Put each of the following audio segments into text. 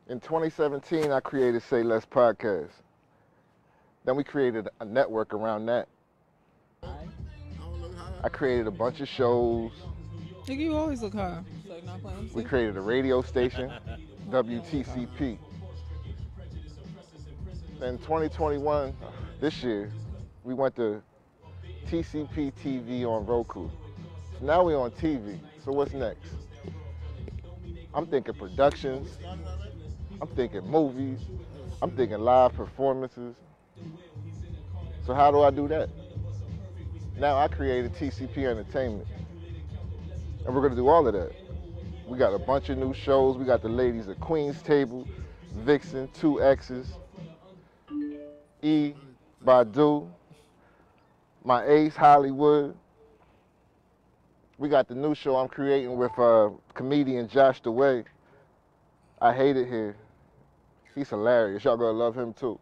In 2017, I created SayLess podcast. Then we created a network around that. I created a bunch of shows. Nigga, you always look high. Like not playing. We created a radio station, WTCP. In 2021, this year, we went to TCP TV on Roku. So now we're on TV. So what's next? I'm thinking productions. I'm thinking movies. I'm thinking live performances. So how do I do that? Now I created TCP Entertainment. And we're gonna do all of that. We got a bunch of new shows. We got the ladies at Queen's Table, Vixen, 2X's, E, Badu, my ace, Hollywood. We got the new show I'm creating with comedian Josh DeWay. I Hate It Here. He's hilarious. Y'all gonna love him too.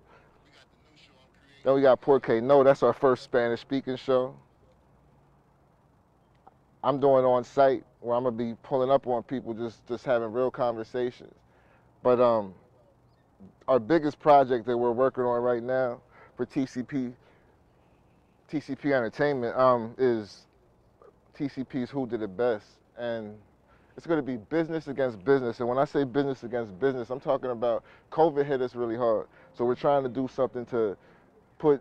Then we got Porque No. That's our first Spanish speaking show. I'm doing on site where I'm gonna be pulling up on people, just having real conversations. But our biggest project that we're working on right now for TCP Entertainment is TCP's Who Did It Best. And it's going to be business against business. And when I say business against business, I'm talking about COVID hit us really hard. So we're trying to do something to put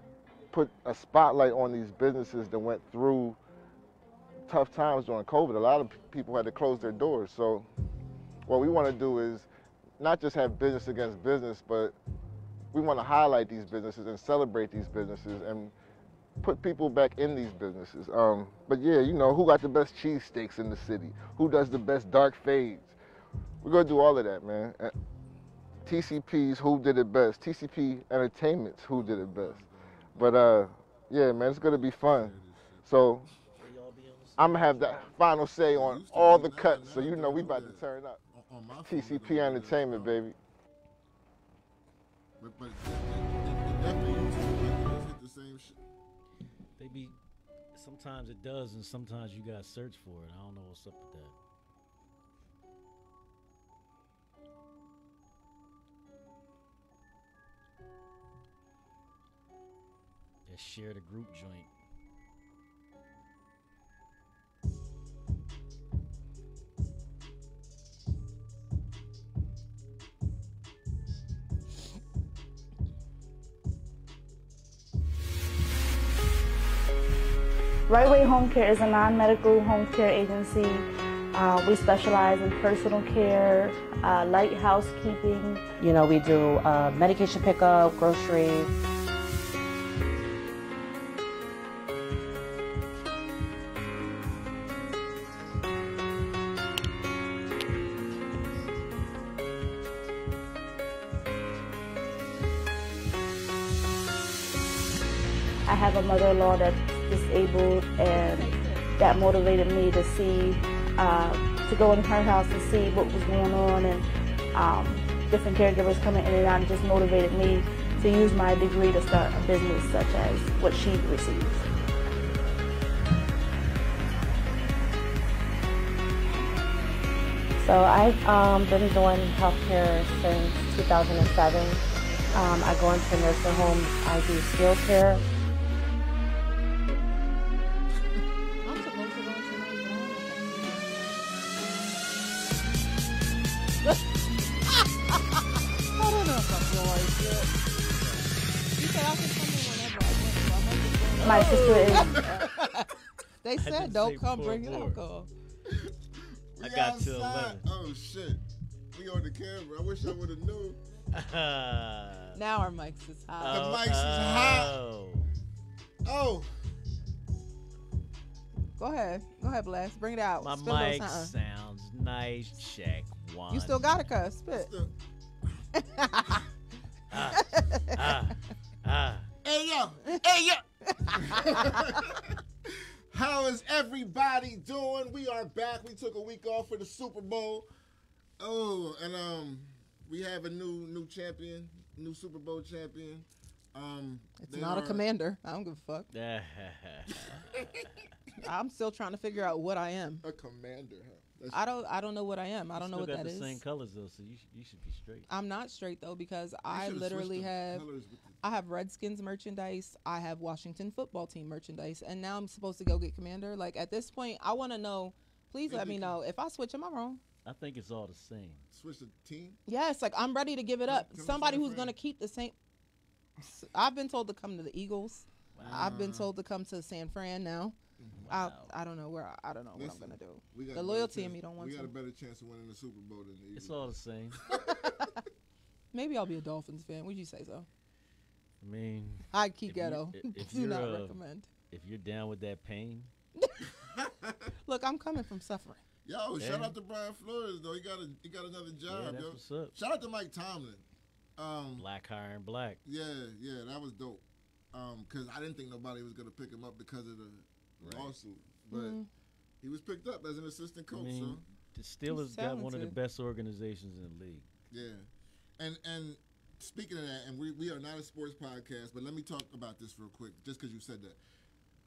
a spotlight on these businesses that went through tough times during COVID. A lot of people had to close their doors. So what we want to do is not just have business against business, but we want to highlight these businesses and celebrate these businesses and put people back in these businesses. But yeah, you know, who got the best cheesesteaks in the city? Who does the best dark fades? We're gonna do all of that, man. TCP's Who Did It Best. TCP Entertainment's Who Did It Best. But yeah, man, it's gonna be fun. So I'm gonna have the final say on all the cuts, so you know we about to turn up. TCP Entertainment, baby. But definitely hit the same shit. Baby, sometimes it does, and sometimes you gotta search for it. I don't know what's up with that. That share the group joint. Right Way Home Care is a non-medical home care agency. We specialize in personal care, light housekeeping. You know, we do medication pickup, groceries. I have a mother-in-law that's disabled, and that motivated me to see, to go in her house and see what was going on, and different caregivers coming in and out, and just motivated me to use my degree to start a business such as what she receives. So I've been doing healthcare since 2007. I go into nursing homes. I do skilled care. My sister is. They said don't come bring alcohol. I got to 11. Oh shit, we on the camera. I wish I would have known. Now our mics is hot. The mics is hot. Oh. Go ahead, Blast. Bring it out. My Spill mic sounds nice. Check one. You still got a cuss. Spit. Hey yo. How is everybody doing? We are back. We took a week off for the Super Bowl. Oh, and we have a new champion, new Super Bowl champion. It's not a commander. I don't give a fuck. I'm still trying to figure out what I am. A commander, huh? I don't know what I am. I don't know what that is. You still got the same colors though, so you should be straight. I'm not straight though because I literally have Redskins merchandise. I have Washington football team merchandise, and now I'm supposed to go get Commander. Like at this point, I want to know. Please let me know if I switch. Am I wrong? I think it's all the same. Switch the team? Yes, like I'm ready to give it up. Somebody who's gonna keep the same. I've been told to come to the Eagles. Wow. I've been told to come to San Fran now. Wow. I don't know where. I don't know what I'm gonna do. The loyalty in me don't want to. We got a better chance of winning the Super Bowl than the Eagles. It's all the same. Maybe I'll be a Dolphins fan. Would you say so? I mean, I keep ghetto. Do not recommend. If you're down with that pain. Look, I'm coming from suffering. Yo, shout out to Brian Flores though. He got another job. Yeah, that's yo. What's up. Shout out to Mike Tomlin. Black hiring black. Yeah, that was dope. Because I didn't think nobody was gonna pick him up because of the lawsuit, but he was picked up as an assistant coach. I mean, the Steelers got one of the best organizations in the league. Yeah, and speaking of that, and we are not a sports podcast, but let me talk about this real quick, just because you said that.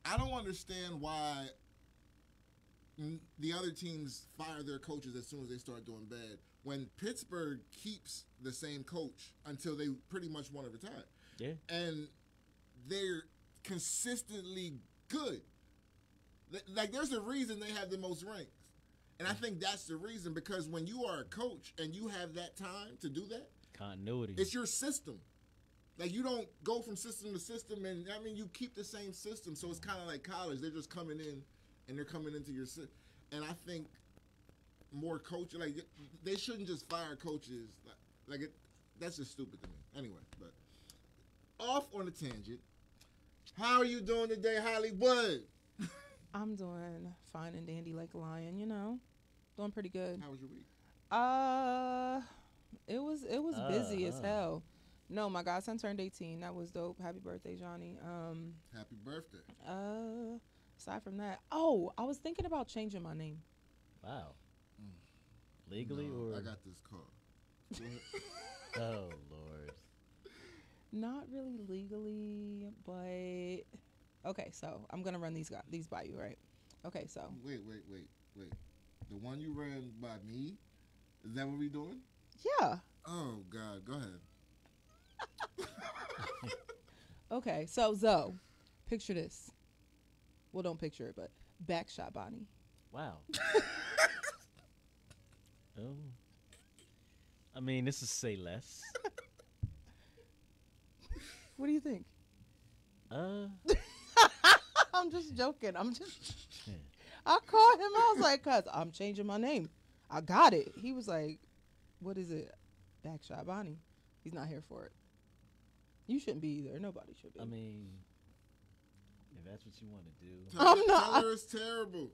I don't understand why the other teams fire their coaches as soon as they start doing bad, when Pittsburgh keeps the same coach until they pretty much want to retire. Yeah. And they're consistently good. Like, there's a reason they have the most rings. And I think that's the reason, because when you are a coach and you have that time to do that, continuity. It's your system. Like, you don't go from system to system, and I mean, you keep the same system. So it's kind of like college. They're just coming in, and they're coming into your system. And I think more coaches, like, they shouldn't just fire coaches. That's just stupid to me. Anyway, but off on a tangent. How are you doing today, Hollywood? I'm doing fine and dandy like a lion, you know. Doing pretty good. How was your week? It was busy as hell. No, my godson turned 18. That was dope. Happy birthday, Johnny. Happy birthday. Aside from that, I was thinking about changing my name. Wow. Legally or? I got this call. Oh, Lord. Not really legally, but okay. So I'm gonna run these by you, right? Okay, so wait. The one you ran by me, is that what we doing? Yeah. Oh God, go ahead. Okay, so Zoe, picture this. Well, don't picture it, but Backshot Bonnie. Wow. Oh. I mean, this is SayLess. What do you think? I'm just joking. I called him. I was like, cuz I'm changing my name. I got it. He was like, what is it? Backshot Bonnie. He's not here for it. You shouldn't be either. Nobody should be. I mean, if that's what you want to do. I'm not. Tell her it's terrible.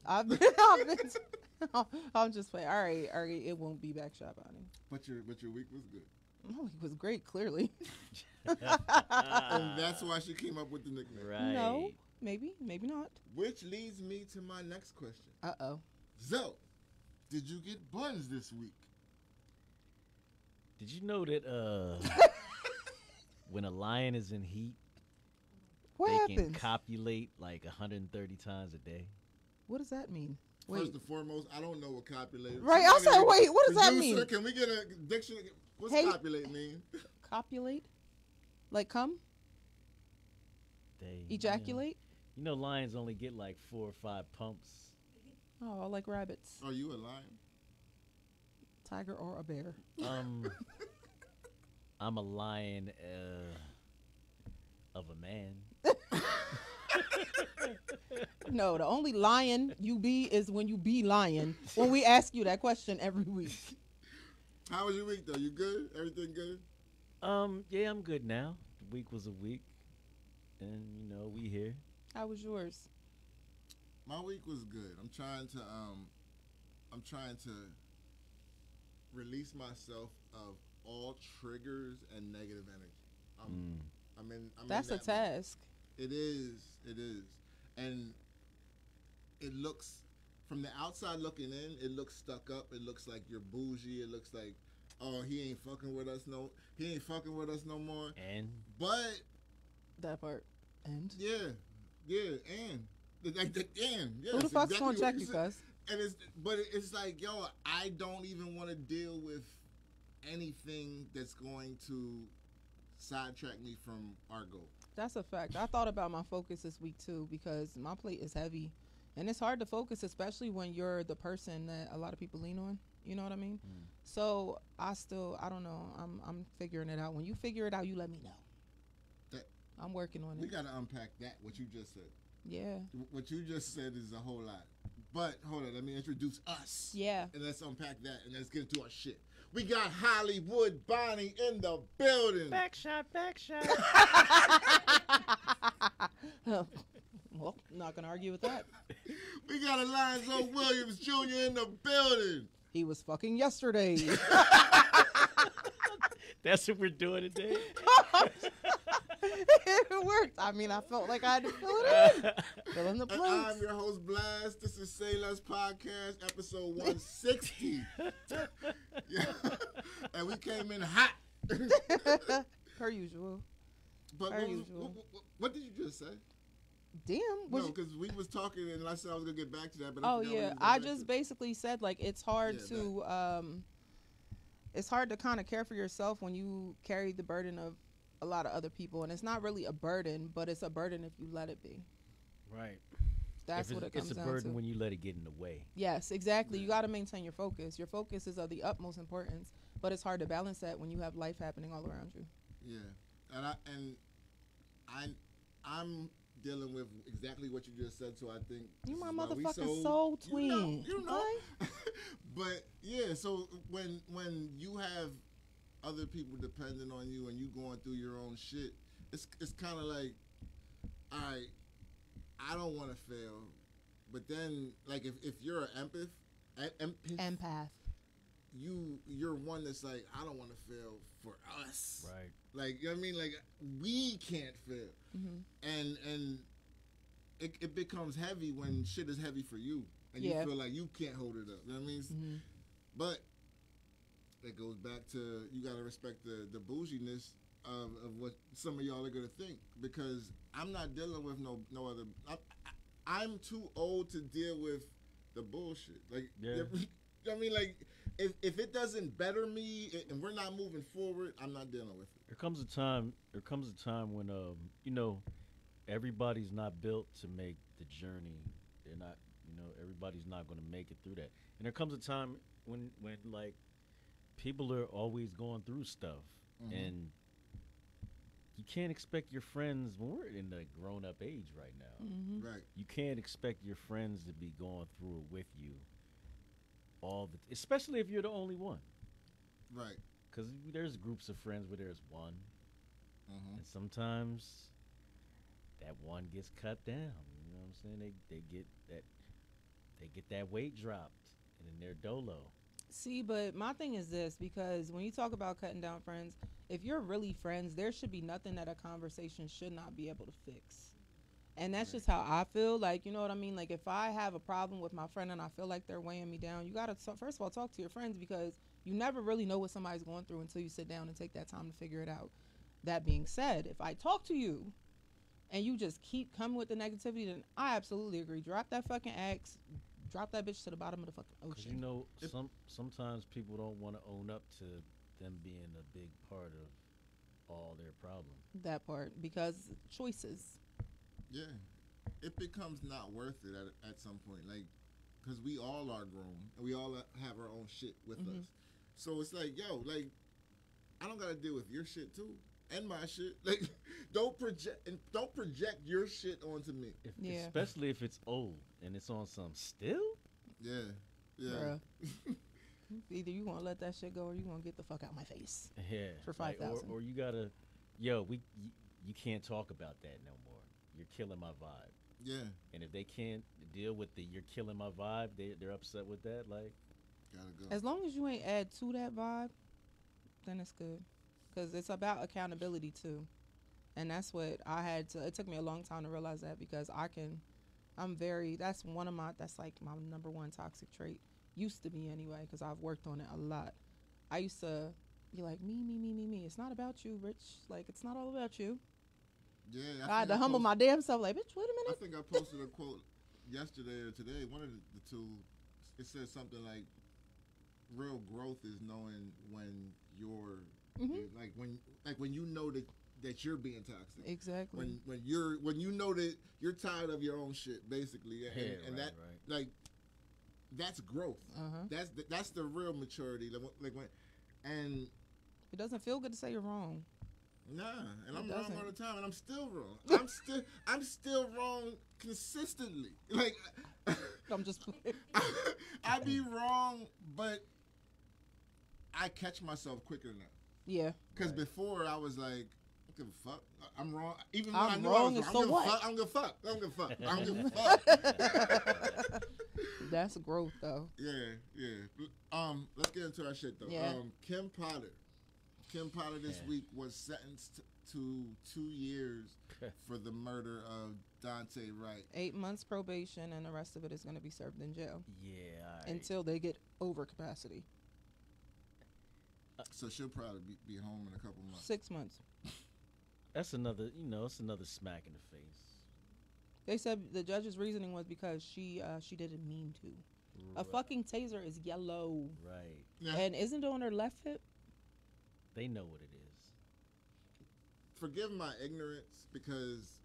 I'm just playing. All right. It won't be Backshot Bonnie. But your week was good. My week was great, clearly. And that's why she came up with the nickname. Right. No, maybe not. Which leads me to my next question. Uh-oh. Zoe, did you get buns this week? Did you know that when a lion is in heat, they can copulate like 130 times a day? What does that mean? First and foremost, I don't know what copulate is. Right, I said, wait, what does that mean? Can we get a dictionary? What's copulate mean? Copulate? Like come? Ejaculate? You know lions only get like 4 or 5 pumps. Oh, like rabbits. Are you a lion? Tiger or a bear? I'm a lion of a man. No, the only lion you be is when you be lying. When we ask you that question every week. How was your week though? You good? Everything good? Yeah, I'm good now. The week was a week, and we here. How was yours? My week was good. I'm trying to release myself of all triggers and negative energy. That's a task. It is, and it looks, from the outside looking in, it looks stuck up. It looks like you're bougie. It looks like, oh, he ain't fucking with us no more. And but that part. And yeah, and. Who the fuck's gonna check you, cuz? And it's like, yo, I don't even want to deal with anything that's going to sidetrack me from our goal. That's a fact. I thought about my focus this week too because my plate is heavy, and it's hard to focus, especially when you're the person that a lot of people lean on. You know what I mean? So I don't know. I'm figuring it out. When you figure it out, you let me know. I'm working on it. We got to unpack that, what you just said. Yeah. What you just said is a whole lot. But hold on, let me introduce us. Yeah. And let's unpack that and let's get into our shit. We got Hollywood Bonnie in the building. Back shot. Well, not gonna argue with that. We got Alonzo Williams Jr. in the building. He was fucking yesterday. That's what we're doing today. It worked. I mean, I felt like I had to fill it in. Fill in the blanks. I'm your host, Blast. This is SayLess Podcast, episode 160. Yeah. And we came in hot. Per usual. But Per usual. What did you just say? Damn. No, because we was talking and I said I was going to get back to that. But oh, yeah. I just basically said, like, it's hard to kind of care for yourself when you carry the burden of a lot of other people. And it's not really a burden, but it's a burden if you let it be. Right. That's what it comes down to. It's a burden when you let it get in the way. Yes, exactly. You got to maintain your focus. Your focus is of the utmost importance, but it's hard to balance that when you have life happening all around you. Yeah. I'm dealing with exactly what you just said, so I think you my motherfucking soul twin. You know. But yeah, so when you have other people depending on you and you going through your own shit, it's kind of like, all right, I don't want to fail, but then like if you're an empath, you're one that's like, I don't want to fail for us, right? Like, you know what I mean, like we can't fail, and it becomes heavy when shit is heavy for you and you feel like you can't hold it up. You know what I mean? But it goes back to, you gotta respect the bouginess of what some of y'all are gonna think, because I'm not dealing with no other. I'm too old to deal with the bullshit. Like, I mean, like if it doesn't better me and we're not moving forward, I'm not dealing with it. There comes a time when everybody's not built to make the journey. They're not, everybody's not going to make it through that. And there comes a time when like people are always going through stuff, and you can't expect your friends, when we're in the grown-up age right now, right? You can't expect your friends to be going through it with you especially if you're the only one, right? Because there's groups of friends where there's one, and sometimes that one gets cut down. You know what I'm saying? They get that weight dropped, and then they're dolo. See, but my thing is this, because when you talk about cutting down friends, if you're really friends, there should be nothing that a conversation should not be able to fix. And that's just how I feel. Like, you know what I mean? Like, if I have a problem with my friend and I feel like they're weighing me down, you got to, first of all, talk to your friends, because you never really know what somebody's going through until you sit down and take that time to figure it out. That being said, if I talk to you and you just keep coming with the negativity, then I absolutely agree. Drop that fucking ex. Drop that bitch to the bottom of the fucking ocean. You know, sometimes people don't want to own up to them being a big part of all their problems. That part, because choices. Yeah, it becomes not worth it at some point, like, because we all are grown and we all have our own shit with us. So it's like, yo, like, I don't gotta deal with your shit too and my shit. Like, don't project your shit onto me. Especially if it's old and it's on some still. Yeah. Bruh. Either you gonna let that shit go or you gonna get the fuck out my face. Yeah. For $5,000. Or you gotta, you can't talk about that no more. You're killing my vibe. Yeah. And if they can't deal with you're killing my vibe, they're upset with that, like. Gotta go. As long as you ain't add to that vibe, then it's good. Because it's about accountability too. And that's what I had to, it took me a long time to realize that, because that's like my number one toxic trait. Used to be anyway, because I've worked on it a lot. I used to be like, me. It's not about you, Rich. Like, it's not all about you. Yeah, I had to humble my damn self. Like, bitch, wait a minute. I think I posted a quote yesterday or today, one of the two, it says something like real growth is knowing when you're when you know that you're being toxic. Exactly. When you know that you're tired of your own shit, basically, and right. like that's growth. That's the real maturity. Like when, and it doesn't feel good to say you're wrong. Nah, and I'm doesn't. wrong all the time, and I'm still wrong. I'm still wrong consistently. Like I'm just playing. I be wrong, but I catch myself quicker now. Yeah. Because before I was like, I don't give a fuck. I'm wrong. Even when I'm I knew wrong, I was and wrong, so what? I don't give a fuck. I don't give a fuck. I don't give a fuck. That's growth, though. Yeah. Let's get into our shit though. Yeah. Kim Potter this week was sentenced to 2 years for the murder of Daunte Wright. 8 months probation, and the rest of it is going to be served in jail. Yeah. Until they get over capacity. So she'll probably be home in a couple months. 6 months. That's another, it's another smack in the face. They said the judge's reasoning was because she didn't mean to. A fucking taser is yellow. Right. Yeah. And isn't it on her left hip? They know what it is. Forgive my ignorance because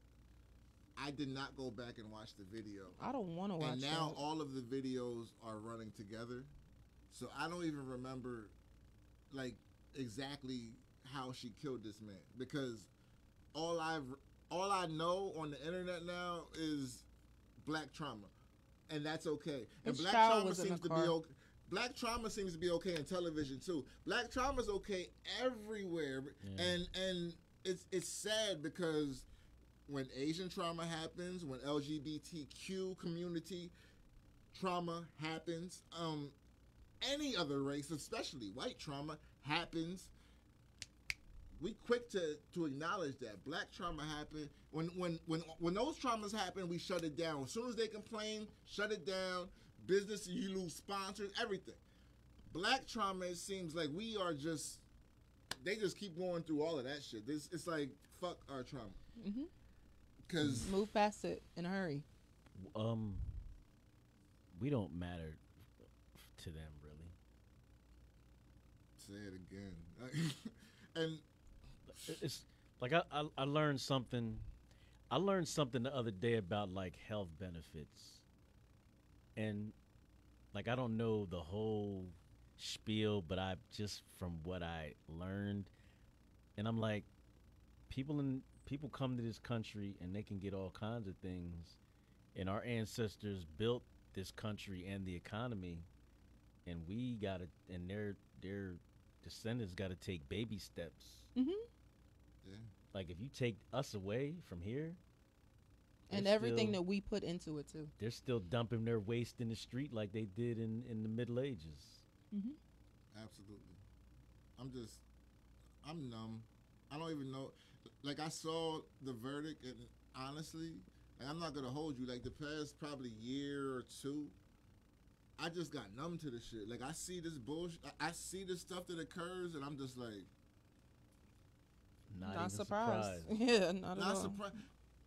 I did not go back and watch the video. I don't want to watch And now that. all of the videos are running together. So I don't even remember like exactly how she killed this man because all I know on the internet now is black trauma, and that's okay. And His black child trauma was in seems the to be car. okay. Black trauma seems to be okay in television too. Black trauma is okay everywhere, and it's sad because when Asian trauma happens, when LGBTQ community trauma happens, any other race, especially white trauma, happens. We quick to acknowledge that black trauma happened. When those traumas happen, we shut it down. As soon as they complain, shut it down. Business, you lose sponsors, everything. Black trauma, it seems like they just keep going through all of that shit. It's like fuck our trauma. Because Move past it in a hurry. We don't matter to them really. Say it again. And It's like I learned something. I learned something the other day about like health benefits, and like I don't know the whole spiel, but I just from what I learned, and I'm like, people come to this country and they can get all kinds of things, and our ancestors built this country and the economy, and we gotta, and their descendants gotta take baby steps. Mm-hmm. yeah. Like if you take us away from here, And they're everything still- that we put into it, too. they're still dumping their waste in the street like they did in the Middle Ages. Mm-hmm. Absolutely. I'm numb. I don't even know. Like, I saw the verdict, and honestly, and I'm not going to hold you, like, the past probably year or two, I just got numb to the shit. Like, I see this bullshit. I see this stuff that occurs, and I'm just like, Not Not even surprised. Yeah, not at not all. surprised.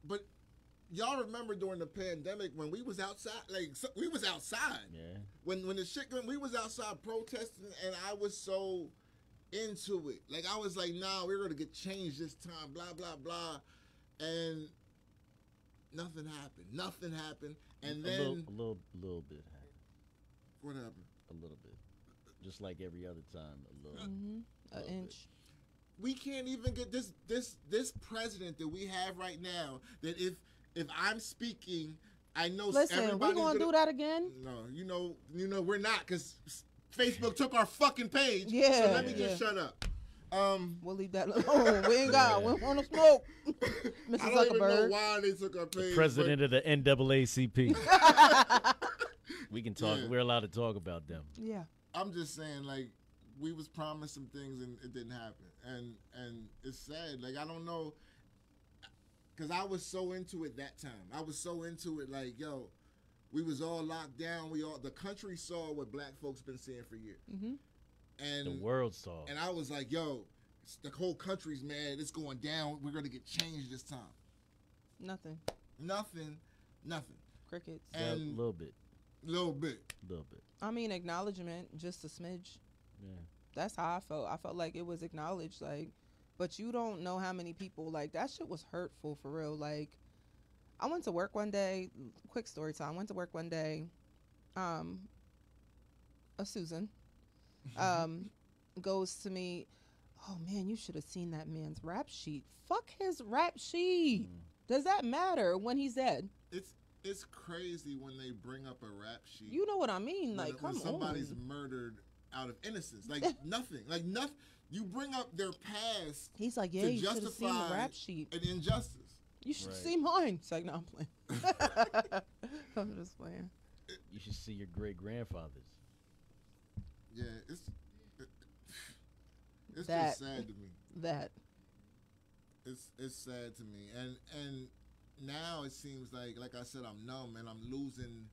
But y'all remember during the pandemic when we was outside, we was outside. Yeah. When the shit, we was outside protesting, and I was so into it. Like, I was like, nah, we're gonna get changed this time, blah blah blah, and nothing happened. And then a little bit. what happened? A little bit. Just like every other time, a little. Mm-hmm. An inch. We can't even get this president that we have right now. That if I'm speaking, I know Listen, we're everybody's going to do that again? No, you know we're not, because Facebook took our fucking page. Yeah, So let me yeah. just shut up. We'll leave that alone. We ain't got. We don't want to smoke. Mr. I don't even know Zuckerberg. why they took our page. President of the NAACP. We can talk. Yeah. We're allowed to talk about them. Yeah. I'm just saying, like, we was promised some things and it didn't happen, and it's sad. Like, I don't know, because I was so into it that time. I was so into it, like, yo, we was all locked down. The country saw what black folks been seeing for years, Mm-hmm. and The world saw. and I was like, yo, the whole country's mad. It's going down. We're gonna get changed this time. Nothing. Nothing. Crickets. Yeah, a And little bit. Little bit. little bit. I mean, acknowledgement, just a smidge. Yeah. That's how I felt. I felt like it was acknowledged, like, but you don't know how many people, like, that shit was hurtful for real. Like, I went to work one day, quick story time. I went to work one day, a Susan, goes to me, oh man, you should have seen that man's rap sheet. Fuck his rap sheet. Does that matter when he's dead? It's crazy when they bring up a rap sheet. You know what I mean? Like, when come somebody's on. murdered out of innocence, like nothing, like nothing. You bring up their past. He's like, yeah, to you should have seen the justify rap sheet. an injustice. You should Right. see mine. It's like, no, I'm playing. I'm just playing. You should see your great grandfathers. Yeah, it's That- just sad to me. That. It's sad to me, and now it seems like I said, I'm numb and I'm losing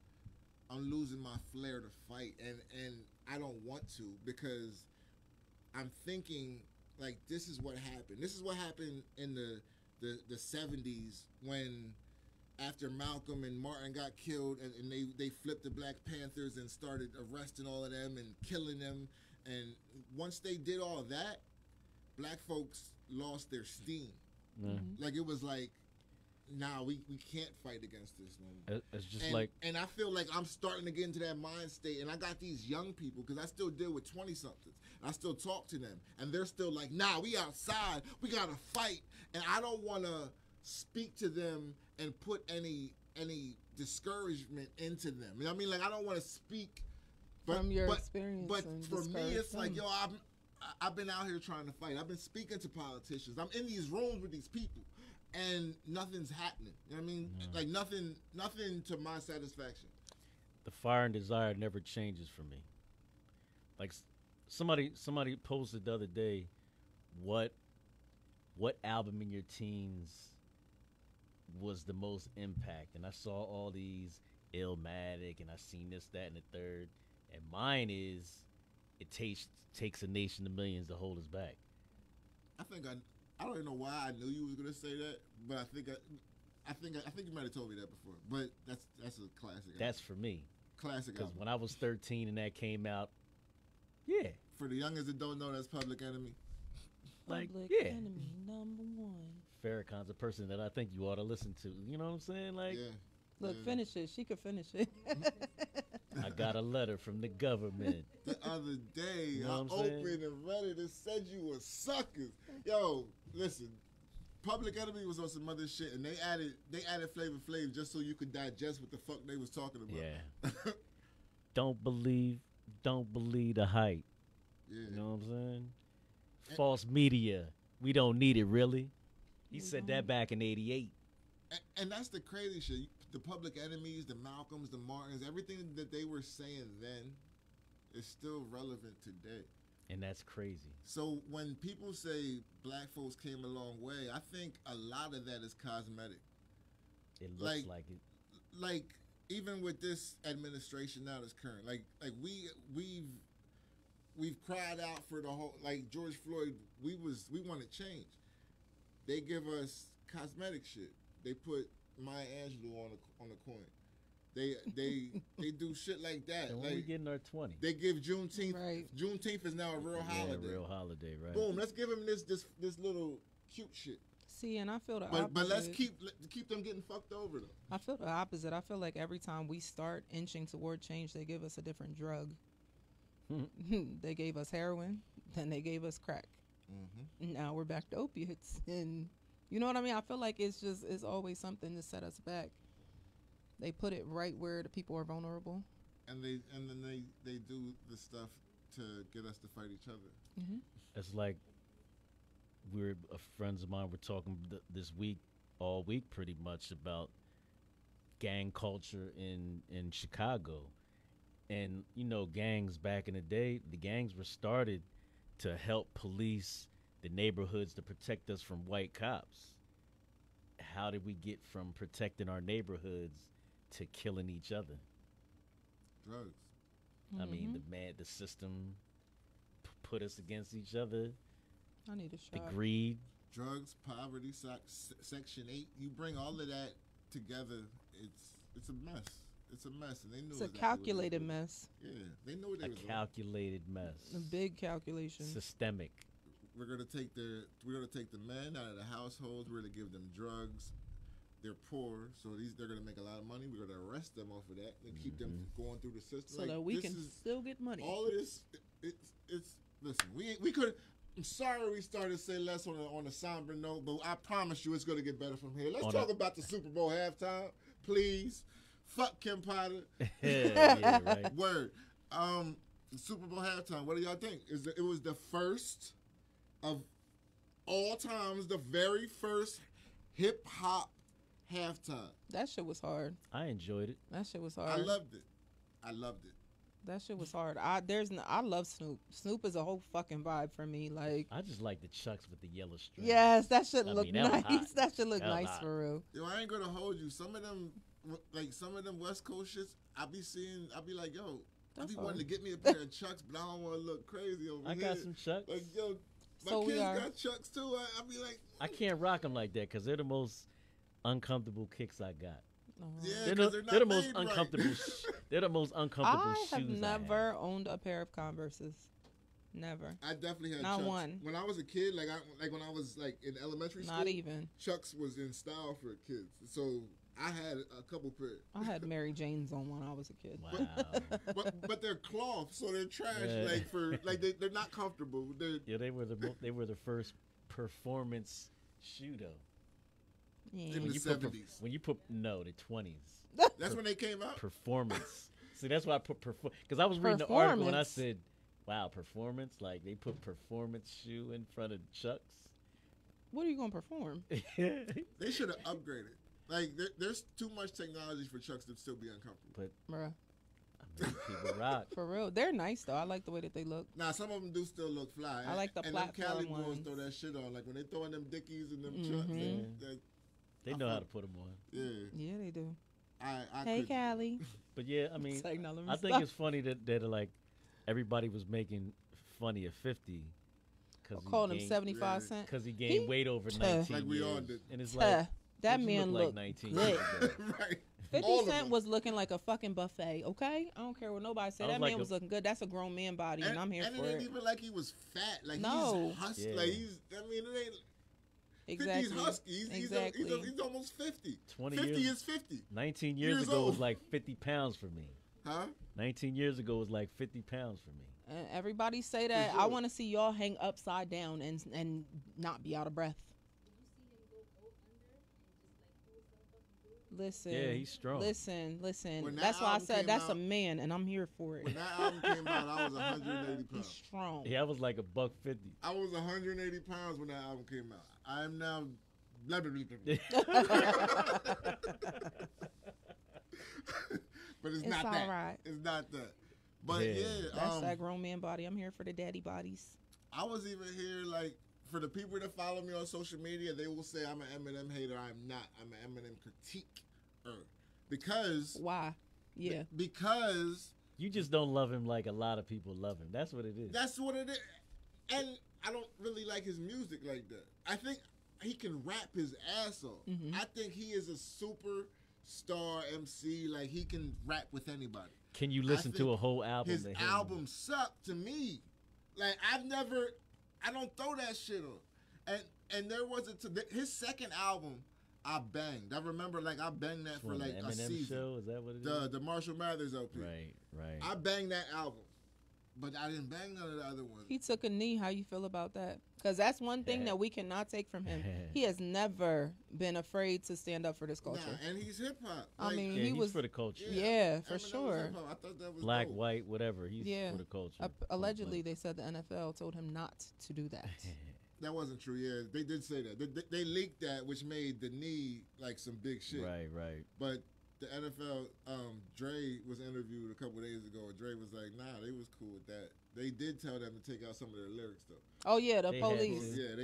my flair to fight, and I don't want to, because I'm thinking like this is what happened. This is what happened in the 70s when after Malcolm and Martin got killed, and they flipped the Black Panthers and started arresting all of them and killing them. And once they did all that, black folks lost their steam. Yeah. Like it was like, nah, we can't fight against this no more. It's just And, like and I feel like I'm starting to get into that mind state, and I got these young people, because I still deal with 20-somethings. I still talk to them, and they're still like, nah, we outside, we gotta fight. And I don't want to speak to them and put any discouragement into them. You know what I mean? Like, I don't want to speak From your experience But and for me, discourage it's like, them. yo, I've been out here trying to fight. I've been speaking to politicians. I'm in these rooms with these people, and nothing's happening. You know what I mean? Like nothing to my satisfaction. the fire and desire never changes for me. Like somebody posted the other day, what album in your teens was the most impact? And I saw all these Illmatic, and I seen this, that, and the third. And mine is, it takes a nation of millions to hold us back. I don't even know why I knew you was gonna say that, but I think you might have told me that before. But that's a classic. That's for me. Classic Because album. when I was 13 and that came out, yeah, For the youngins that don't know, that's Public Enemy. like, Public yeah. Enemy #1. Farrakhan's a person that I think you ought to listen to. You know what I'm saying? Like, Yeah. Look, Yeah. finish it. She could finish it. I got a letter from the government. The other day, You know I what I'm saying? opened and read it and said you were suckers. Yo, listen. Public Enemy was on some other shit, and they added Flavor Flav just so you could digest what the fuck they was talking about. Yeah. Don't believe the hype. Yeah. You know what I'm saying? False media. We don't need it, really. He said that back in '88. And that's the crazy shit. The Public Enemies, the Malcolms, the Martins, everything that they were saying then is still relevant today. And that's crazy. So when people say black folks came a long way, I think a lot of that is cosmetic. It looks Like- like it. Like even with this administration now that's current, like we've cried out for the whole, like George Floyd, we want to change. They give us cosmetic shit. They put Maya Angelou on the coin. They do shit like that. And when we Like get in our 20s. they give Juneteenth. Right. Juneteenth is now a real holiday. Yeah, real holiday, right? Boom. Let's give them this little cute shit. See, and I feel the opposite. But let's keep them getting fucked over though. I feel the opposite. I feel like every time we start inching toward change, they give us a different drug. They gave us heroin, then they gave us crack. Mm-hmm. Now we're back to opiates, and you know what I mean. I feel like it's always something to set us back. They put it right where the people are vulnerable. And then they do the stuff to get us to fight each other. It's like friends of mine were talking this week, all week pretty much, about gang culture in Chicago. And, you know, gangs back in the day, the gangs were started to help police the neighborhoods to protect us from white cops. How did we get from protecting our neighborhoods to killing each other? Drugs. I mean, the system put us against each other. I need a The shot. greed. Drugs, poverty, Section 8. You bring all of that together, it's a mess. It's a mess, and they knew It's a exactly what they calculated were doing. mess. Yeah, they know what they A was doing. calculated mess. A big calculation. Systemic. We're gonna take the men out of the households. We're gonna give them drugs. They're poor, so they're gonna make a lot of money. We're gonna arrest them off of that and keep them going through the system So that we can still get money. All of this, it's listen. We could. I'm sorry we started Say Less on a somber note, but I promise you it's gonna get better from here. Let's talk about the Super Bowl halftime, please. Fuck Kim Potter. Yeah, right. Word. The Super Bowl halftime. What do y'all think? It was the first of all times, the very first hip hop halftime. That shit was hard. I enjoyed it. That shit was hard. I loved it. That shit was hard. I love Snoop. Snoop is a whole fucking vibe for me. Like, I just like the chucks with the yellow string. yes, that should I look mean, that was nice. hot. That should look That was nice hot. for real. Yo, I ain't gonna hold you. Some of them West Coast shits, I be like, yo, I That's be wanting to hard. get me a pair of Chucks, but I don't want to look crazy over I here. got some chucks. Like, yo, my So we kids are. got Chucks too. I be like, I can't rock them like that because they're the most uncomfortable kicks I got. yeah, They're because the, they're not the most made right. uncomfortable. They're the most uncomfortable I shoes. have I never owned a pair of Converses. Never. I definitely had Not Chucks. one. When I was a kid, like when I was like in elementary school, Not even. Chucks was in style for kids. So I had a couple pairs. I had Mary Jane's on when I was a kid. Wow. But they're cloth, so they're trash. Yeah. They're not comfortable. Yeah, they were the first performance shoe though. Yeah. In When the you put 70s. when you put the 20s That's when they came out. performance. See, that's why I put because I was reading the article and I Performance. said, "Wow, performance! Like they put performance shoe in front of Chucks." What are you gonna perform? They should have upgraded. Like there's too much technology for Chucks to still be uncomfortable. But Bruh. I mean, people rock. For real. They're nice though. I like the way that they look. Now some of them do still look fly. I like the and them Cali platform boys ones. throw that shit on. Like when they throw in them Dickies and them Mhm. Chucks. Yeah. They know how to put them on. Yeah. Yeah, they do. I Hey, could. Callie. But yeah, I mean, It's like, now let me I think stop. it's funny that like everybody was making funny of 50 because Calling him 75 yeah. cents. because he gained weight over 19 Like we years. all did. And it's Tuh, like that you man look looked like 19 good. years ago. Right. 50 All of Cent them. was looking like a fucking buffet, okay? I don't care what nobody said. I was That like man was looking good. That's a grown man body, and I'm here and for it ain't it. even like he was fat. Like No. he's husky. Yeah. Like he's. I mean, it ain't. 50's Exactly. husky. He's Exactly. almost 50. 20 50 years. is 50. 19 years Years ago was old. like 50 pounds for me. Huh? 19 years ago was like 50 pounds for me. And everybody say that. For I sure. want to see y'all hang upside down and not be out of breath. Listen. Yeah, he's strong. Listen. When that That's why I album said came that's a out- man, and I'm here for it. When that album came out, I was 180 He's pounds. strong. Yeah, I was like $150. I was 180 pounds when that album came out. I am now. Blah, blah, blah, blah. But it's not all that. right. It's not that. But Yeah. yeah, That's that grown man body. I'm here for the daddy bodies. I was even here like for the people that follow me on social media, they will say I'm an Eminem hater. I'm not. I'm an Eminem critiquer because Why? Yeah. because You just don't love him like a lot of people love him. That's what it is. that's what it is. And I don't really like his music like that. I think he can rap his ass off. Mhm. I think he is a superstar MC. Like he can rap with anybody. Can you listen to think a whole album? His to him? album sucked to me. Like I don't throw that shit on. And there wasn't his second album. I banged. I remember like I banged that for From like the a Eminem season. show? Is that what it is? The Marshall Mathers LP. Right. I banged that album, but I didn't bang none of the other ones. He took a knee. How you feel about that? Because that's one thing that we cannot take from him. He has never been afraid to stand up for this culture. Nah, and he's hip hop. I mean, Yeah, he he's was for the culture. Yeah, for Eminem was sure. hip-hop. I thought that was Black, dope. white, whatever. He's Yeah. for the culture. Allegedly, they said the NFL told him not to do that. That wasn't true. Yeah, they did say that. They leaked that, which made the knee like some big shit. Right. But the NFL, Dre was interviewed a couple days ago, and Dre was like, "Nah, they was cool with that. They did tell them to take out some of their lyrics, though. Oh yeah, the They had police. to. Yeah,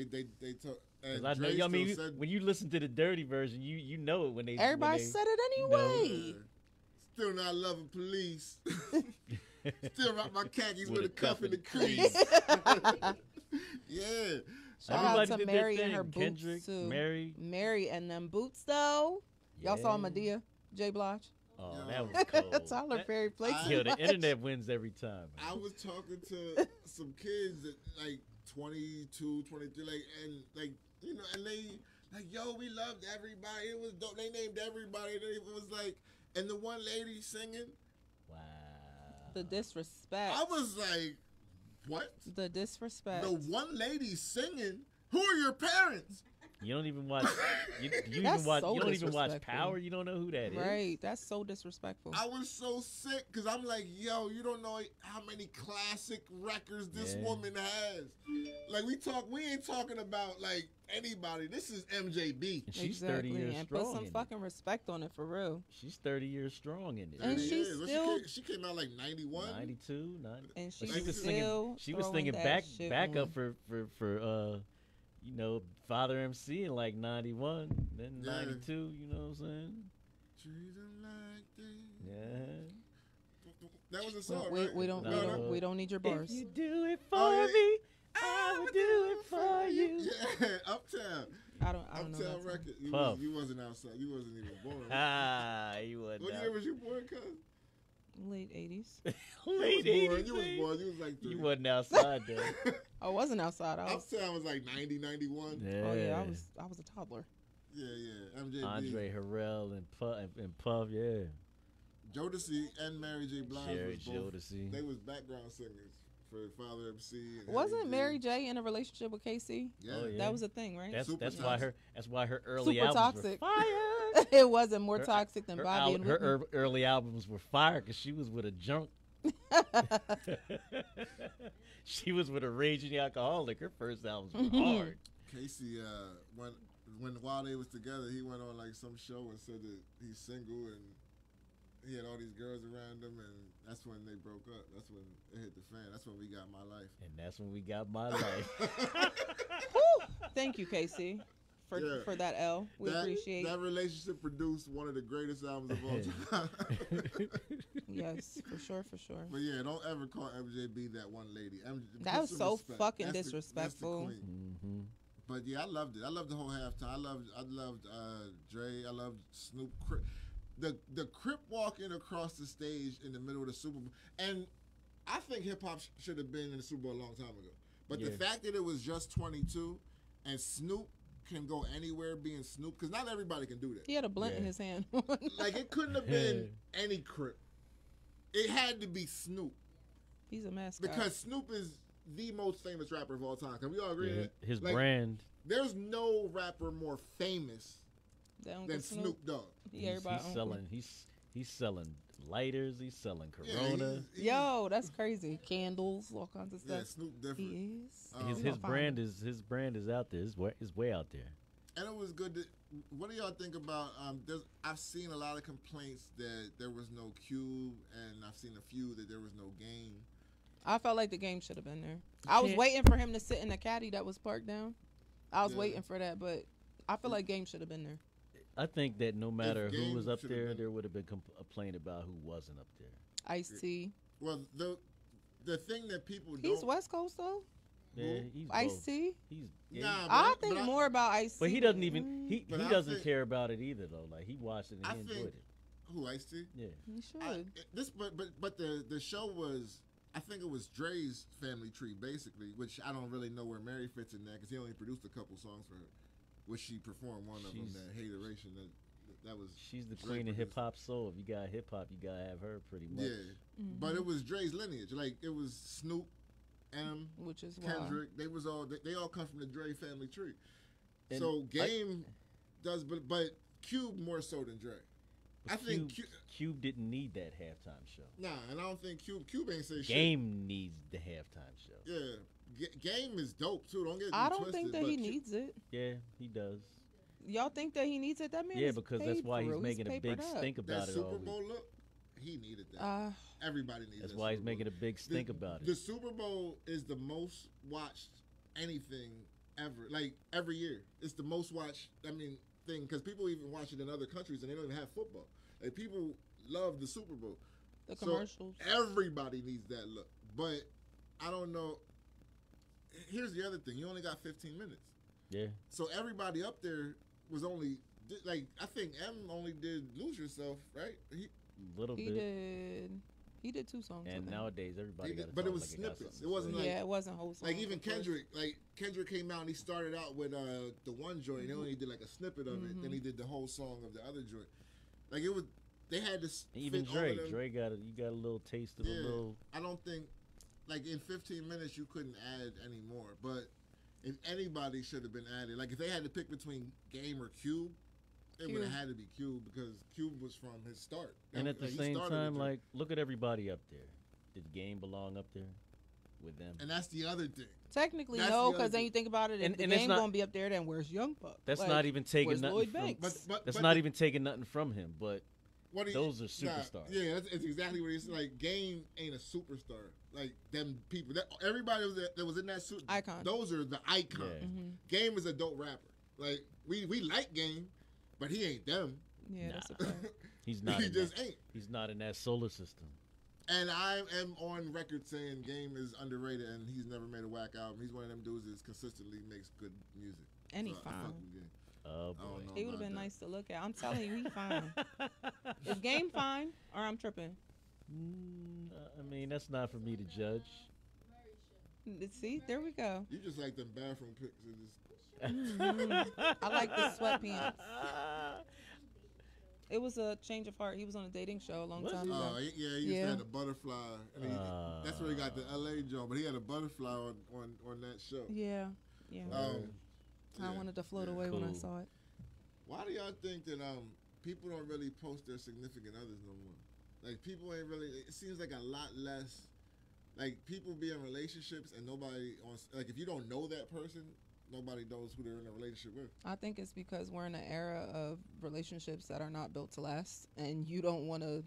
they told." 'Cause And I know, Dre I mean, still said, when you listen to the dirty version, you know it when they. Everybody when they, said it anyway. "Still not loving police. Still rock my khakis With with, a a cuff in the cuff in the crease." Yeah. Shout out Everybody to did their Mary and her thing. boots Kendrick, too. Mary. Mary and them boots though. Y'all saw Yeah. Medea, J. Blige. Oh, Yo. that was cold. Tyler Perry plays. Yo, the internet wins every time. I was talking to some kids that like 22, 23, like, and like, you know, and they like, yo, we loved everybody. It was dope. They named everybody. It was like, and the one lady singing, Wow. The disrespect. I was like, what? The disrespect. The one lady singing. Who are your parents? You don't even watch. You even That's watch. so You don't even watch disrespectful. Power. You don't know who that is. Right. That's so disrespectful. I was so sick because I'm like, yo, you don't know how many classic records this Yeah. woman has. Like we ain't talking about like anybody. This is MJB. And she's 30 years and strong. put some in fucking respect on it for real. it. She's 30 years strong in it. And 30 she's years. Well, still- she came out like 91. 92, 90. And But she's she was still She was throwing thinking that shit back on. up for you know, Father MC in like 91, then Yeah. 92. You know what I'm saying? Treat 'em like they- Yeah. That was a song, we, right? we don't No. we don't need your bars. If you do it for Oh, yeah. me, I will do it for you. Yeah, Uptown. I don't know. Uptown That song. record. Puff. You wasn't outside. You wasn't even born. Ah, you wasn't. What year was you born, cuz? Late 80s. Late You was 80s. born. You was like 3. You wasn't outside though. I wasn't outside. I was. Uptown was like 90, 91. Yeah. Oh yeah, I was a toddler. Yeah, yeah. MJB. Andre Harrell and Puff, yeah. Jodeci and Mary J. Blige Sherry was both. Jodeci. They was background singers for Father MC. And Wasn't Harry Mary J. J in a relationship with KC? Yeah. Oh, yeah. That was a thing, right? That's Super that's why her early Super albums toxic. were fire. It wasn't more Her- toxic than Bobby and her Whitney. early albums were fire because she was with a junk. She was with a raging alcoholic. Her first albums were hard. Casey, when while they was together, he went on like some show and said that he's single and he had all these girls around him, and that's when they broke up. That's when it hit the fan. That's when we got My Life. And that's when we got My Life. Whew. Thank you, Casey, for Yeah. for that L. We appreciate. that relationship produced one of the greatest albums of all time. Yes, for sure, for sure. But yeah, don't ever call MJB that one lady. That put was some so respect. fucking That's the disrespectful. queen. hmm But yeah, I loved it. I loved the whole halftime. I loved Dre. I loved Snoop. The Crip walking across the stage in the middle of the Super Bowl. And I think hip hop should have been in the Super Bowl a long time ago. But the Yeah. fact that it was just 22 and Snoop can go anywhere being Snoop, because not everybody can do that. He had a blunt in Yeah. his hand. Like, it couldn't have been any Crip. It had to be Snoop. He's a mascot. Because Snoop is the most famous rapper of all time. Can we all agree on Yeah, that? his Like, brand. There's no rapper more famous That Uncle than Snoop Dogg. He everybody he's uncle. selling. He's selling lighters. He's selling Yeah, Corona. Yo, that's crazy. Candles, all kinds of Yeah, stuff. Snoop different. He is. His- We his gonna brand find is out there. His way out there. And it was good. What do y'all think about? I've seen a lot of complaints that there was no Cube, and I've seen a few that there was no Game. I felt like the game should have been there. I was can't- waiting for him to sit in the caddy that was parked down. I was Yeah. waiting for that, but I feel like game should have been there. I think that no matter who Game was up should've there, been- there would have been a complaint about who wasn't up there. Ice-T. Well, the thing that people He's don't. West Coast though. Yeah, he's both. Ice-T. He's Nah, I but think I- more about Ice-T. but he doesn't even he But I doesn't think- care about it either though. Like he watched it and I he enjoyed think- it. Who Ice-T? Yeah. He should. But the show was. I think it was Dre's family tree basically, which I don't really know where Mary fits in that because he only produced a couple songs for her, which she performed one of them. She's- That Hateration. That was. She's the Dre queen of produced. hip hop soul. If you got hip hop, you gotta have her pretty much. Yeah, but it was Dre's lineage. Like it was Snoop, M, Which is why. Kendrick. They was all they all come from the Dre family tree. And So Game does, but Cube more so than Dre. I think Cube didn't need that halftime show. nah, and I don't think Cube ain't say shit. Game needs the halftime show. Yeah, Game is dope too. Don't get I me don't twisted, think that but he Cube- needs it. Yeah, he does. Y'all think that he needs it? That man Yeah, is because paid that's why for he's real. making a big papered up. stink that about it all Super week. Bowl look. He needed that. Everybody needs. That's that why he's Super Bowl. making a big stink about The it. Super Bowl is the most watched anything ever. Like every year, it's the most watched. Thing because people even watch it in other countries and they don't even have football. Like people love the Super Bowl. The So commercials. everybody needs that look, but I don't know. Here's the other thing: you only got 15 minutes, Yeah. so everybody up there was only like I think M only did Lose Yourself, right? little He bit. did. He did 2 songs. I And think. nowadays, everybody got But it was snippets. It wasn't like Yeah, it wasn't whole songs. like even of course. Kendrick. Like Kendrick came out and he started out with the one joint. He only did like a snippet of it. Then he did the whole song of the other joint. Like it was. They had to Even fit all of them. Dre you got a little taste of a little. I don't think, like in 15 minutes you couldn't add any more. But if anybody should have been added, like if they had to pick between Game or Cube, it would have had to be Cube because Cube was from his start. And at the He same started time, with like, look at everybody up there. Did Game belong up there with them? and that's the other thing. Technically, That's no, the because other then you think about it, if And- the and it's game not- gonna be up there, then where's Young Buck? That's Like, not even taking where's nothing Lloyd from. Banks? That's not even taking nothing from him. But What those are superstars. Yeah, that's exactly what he's like. Game ain't a superstar. Like them people, everybody that was in that suit. Icon. Those are the icons. Yeah. Game is a dope rapper. Like we like Game, but he ain't them. Yeah, that's a Nah. fact. he's not. He in just that, ain't. He's not in that solar system. And I am on record saying Game is underrated, and he's never made a whack album. He's one of them dudes that consistently makes good music. And he So I fuck fine. with Game. Oh I boy. don't know. He would have about been that. nice to look at. I'm telling you, he fine. Is Game fine, or I'm tripping? I mean, that's not for me to judge. See, there we go. You just like them bathroom pics. I like the sweatpants. It was a change of heart. He was on a dating show a long Was time he? ago. He used to have the butterfly. And that's where he got the LA joint, but he had a butterfly on that show. Yeah, yeah. I Yeah, wanted to float yeah. away when I Cool. saw it. Why do y'all think that people don't really post their significant others no more? Like people ain't really. It seems like a lot less. Like people be in relationships and nobody on. Like if you don't know that person, nobody knows who they're in a relationship with. I think it's because we're in an era of relationships that are not built to last, and you don't want to.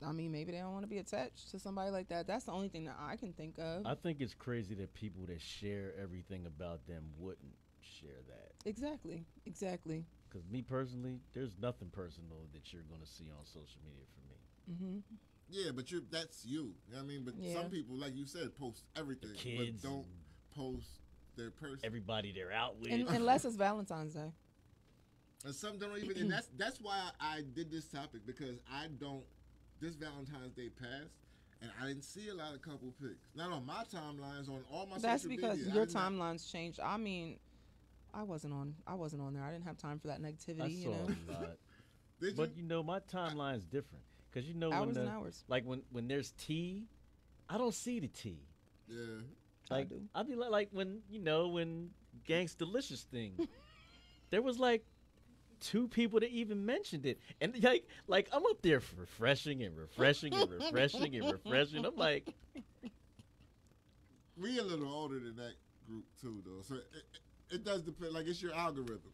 I mean, maybe they don't want to be attached to somebody like that. That's the only thing that I can think of. I think it's crazy that people that share everything about them wouldn't share that. Exactly. Because me personally, there's nothing personal that you're going to see on social media for me. Yeah, but that's you. You know what I mean? But Yeah. some people, like you said, post everything, Kids but don't and post their person. Everybody they're out with. Unless it's Valentine's Day. And some don't even. And that's why I did this topic because I don't. This Valentine's Day passed, and I didn't see a lot of couple pics. Not on my timelines, on all my That's social because media. your I did not- timelines changed. I mean, I wasn't on there. I didn't have time for that negativity. I you saw know, a lot. Did you? But you know, my timeline's different. Because you know hours when and hours. like when there's tea, I don't see the tea. Yeah. Like do. I'll be like when when Gangsta Delicious thing, there was like 2 people that even mentioned it, and like I'm up there refreshing and refreshing and refreshing and refreshing. I'm like, We a little older than that group too, though. So it does depend. Like it's your algorithm.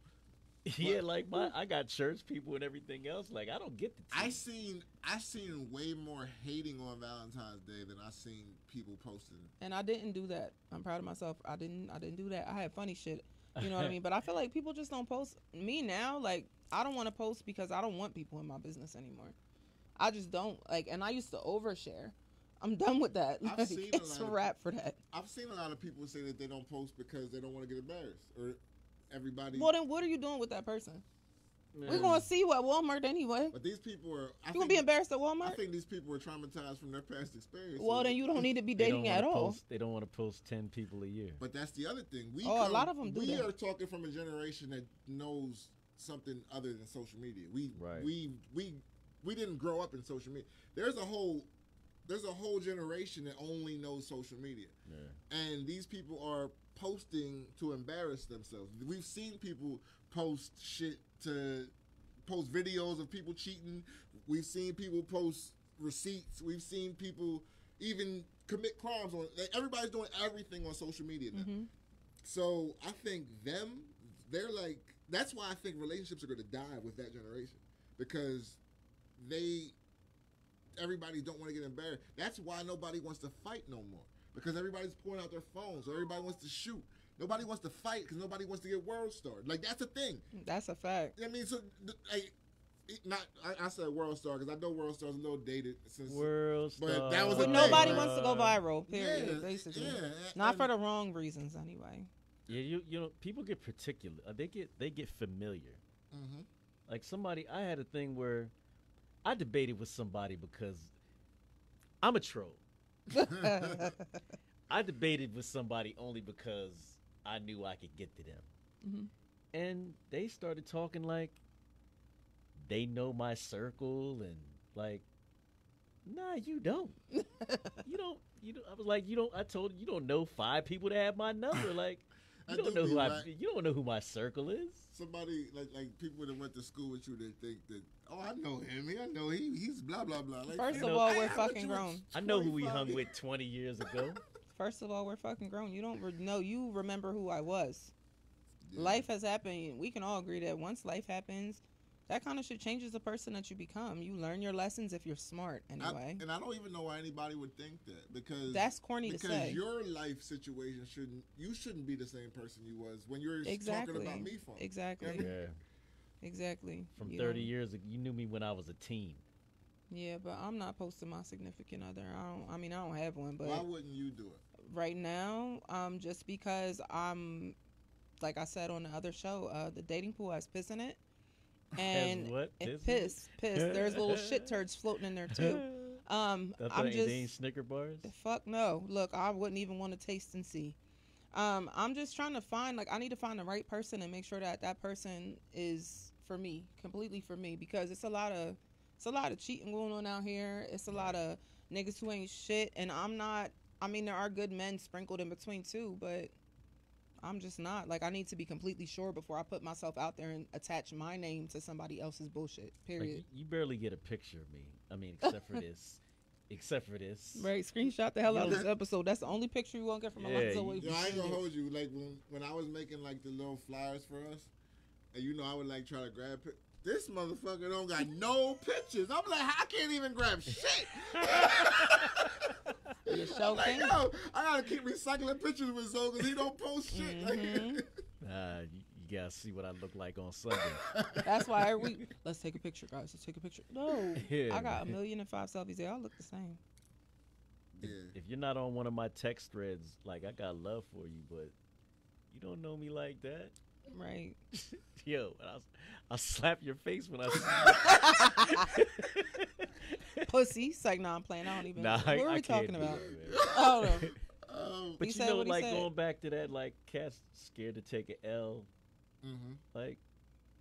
yeah, like I got church people and everything else. Like I don't get the tea. I seen way more hating on Valentine's Day than I seen people posting. And I didn't do that. I'm proud of myself. I didn't do that. I had funny shit. You know what I mean? But I feel like people just don't post. Me now, like I don't want to post because I don't want people in my business anymore. I just don't like. And I used to overshare. I'm done with that. I've Like, seen a it's a lot of- wrap for that. I've seen a lot of people say that they don't post because they don't want to get embarrassed or everybody. Well, then what are you doing with that person? Man. We're gonna see you at Walmart anyway. But these people are. You gonna be embarrassed at I Walmart? think these people are traumatized from their past experience. Well, then you don't need to be They don't dating wanna at all. post- They don't want to post 10 people a year. But that's the other thing. A lot of them do We that. are talking from a generation that knows something other than social media. Right. We didn't grow up in social media. There's a whole generation that only knows social media. Yeah. And these people are posting to embarrass themselves. We've seen people post videos of people cheating. We've seen people post receipts. We've seen people even commit crimes on. Like, everybody's doing everything on social media now. Mm-hmm. So I think they're like. That's why I think relationships are going to die with that generation because everybody don't want to get embarrassed. That's why nobody wants to fight no more because everybody's pulling out their phones. So everybody wants to shoot. Nobody wants to fight because nobody wants to get world starred. Like that's a thing. That's a fact. I mean, so I said world star because I know world star's a little dated since. World But star. that was a But thing, nobody right? wants to go viral. Period. Yeah, Basically, yeah, not and- for the wrong reasons anyway. Yeah, you know, people get particular. They get familiar. Mhm. Like somebody, I had a thing where I debated with somebody because I'm a troll. I debated with somebody only because I knew I could get to them. Mm-hmm. And they started talking like they know my circle and like, nah, you don't. You don't. I was like, you don't. I told you don't know 5 people that have my number. Like, you don't know who you don't know who my circle is. Somebody like people that went to school with you, they think that, oh, I know him. I know he's blah blah blah. Like, First of all, we're fucking grown. I know who we hung with 20 years ago. First of all, we're fucking grown. You don't know. You remember who I was. Yeah. Life has happened. We can all agree that once life happens, that kind of shit changes the person that you become. You learn your lessons if you're smart, anyway. And I don't even know why anybody would think that, because that's corny to say. Because your life situation shouldn't be the same person you was when you're talking about me from. Exactly. You know what I mean? Yeah. Exactly. From 30 years ago, you knew me when I was a teen. Yeah, but I'm not posting my significant other. I don't have one, but why wouldn't you do it? Right now, just because I'm, like I said on the other show, the dating pool has piss in it. And piss. There's little shit turds floating in there too. I'm just. They ain't Snicker bars. Fuck no. Look, I wouldn't even want to taste and see. I'm just trying to find, I need to find the right person and make sure that person is for me, completely for me, because it's a lot of cheating going on out here. It's a lot of niggas who ain't shit, and I'm not. I mean, there are good men sprinkled in between too, but I'm just not. I need to be completely sure before I put myself out there and attach my name to somebody else's bullshit. Period. You barely get a picture of me. I mean, except for this. Right, screenshot the hell out of this episode. That's the only picture you won't get from Alexa. I ain't gonna hold you. Like when I was making the little flyers for us, and I would try to grab this motherfucker don't got no pictures. I'm like, I can't even grab shit. Your show like, yo, I gotta keep recycling pictures with Zoe because he don't post shit. Mm-hmm. You gotta see what I look like on Sunday. That's why every week, let's take a picture, guys. Let's take a picture. No, yeah, I got 1,000,005 selfies. They all look the same. Yeah. If you're not on one of my text threads, I got love for you, but you don't know me like that. Right. Yo, I'll slap your face when I see you. Pussy. It's like, nah, I'm playing. I don't even know. What are we talking about? Oh, no. But you know, going back to that, cats scared to take an L. Mm-hmm.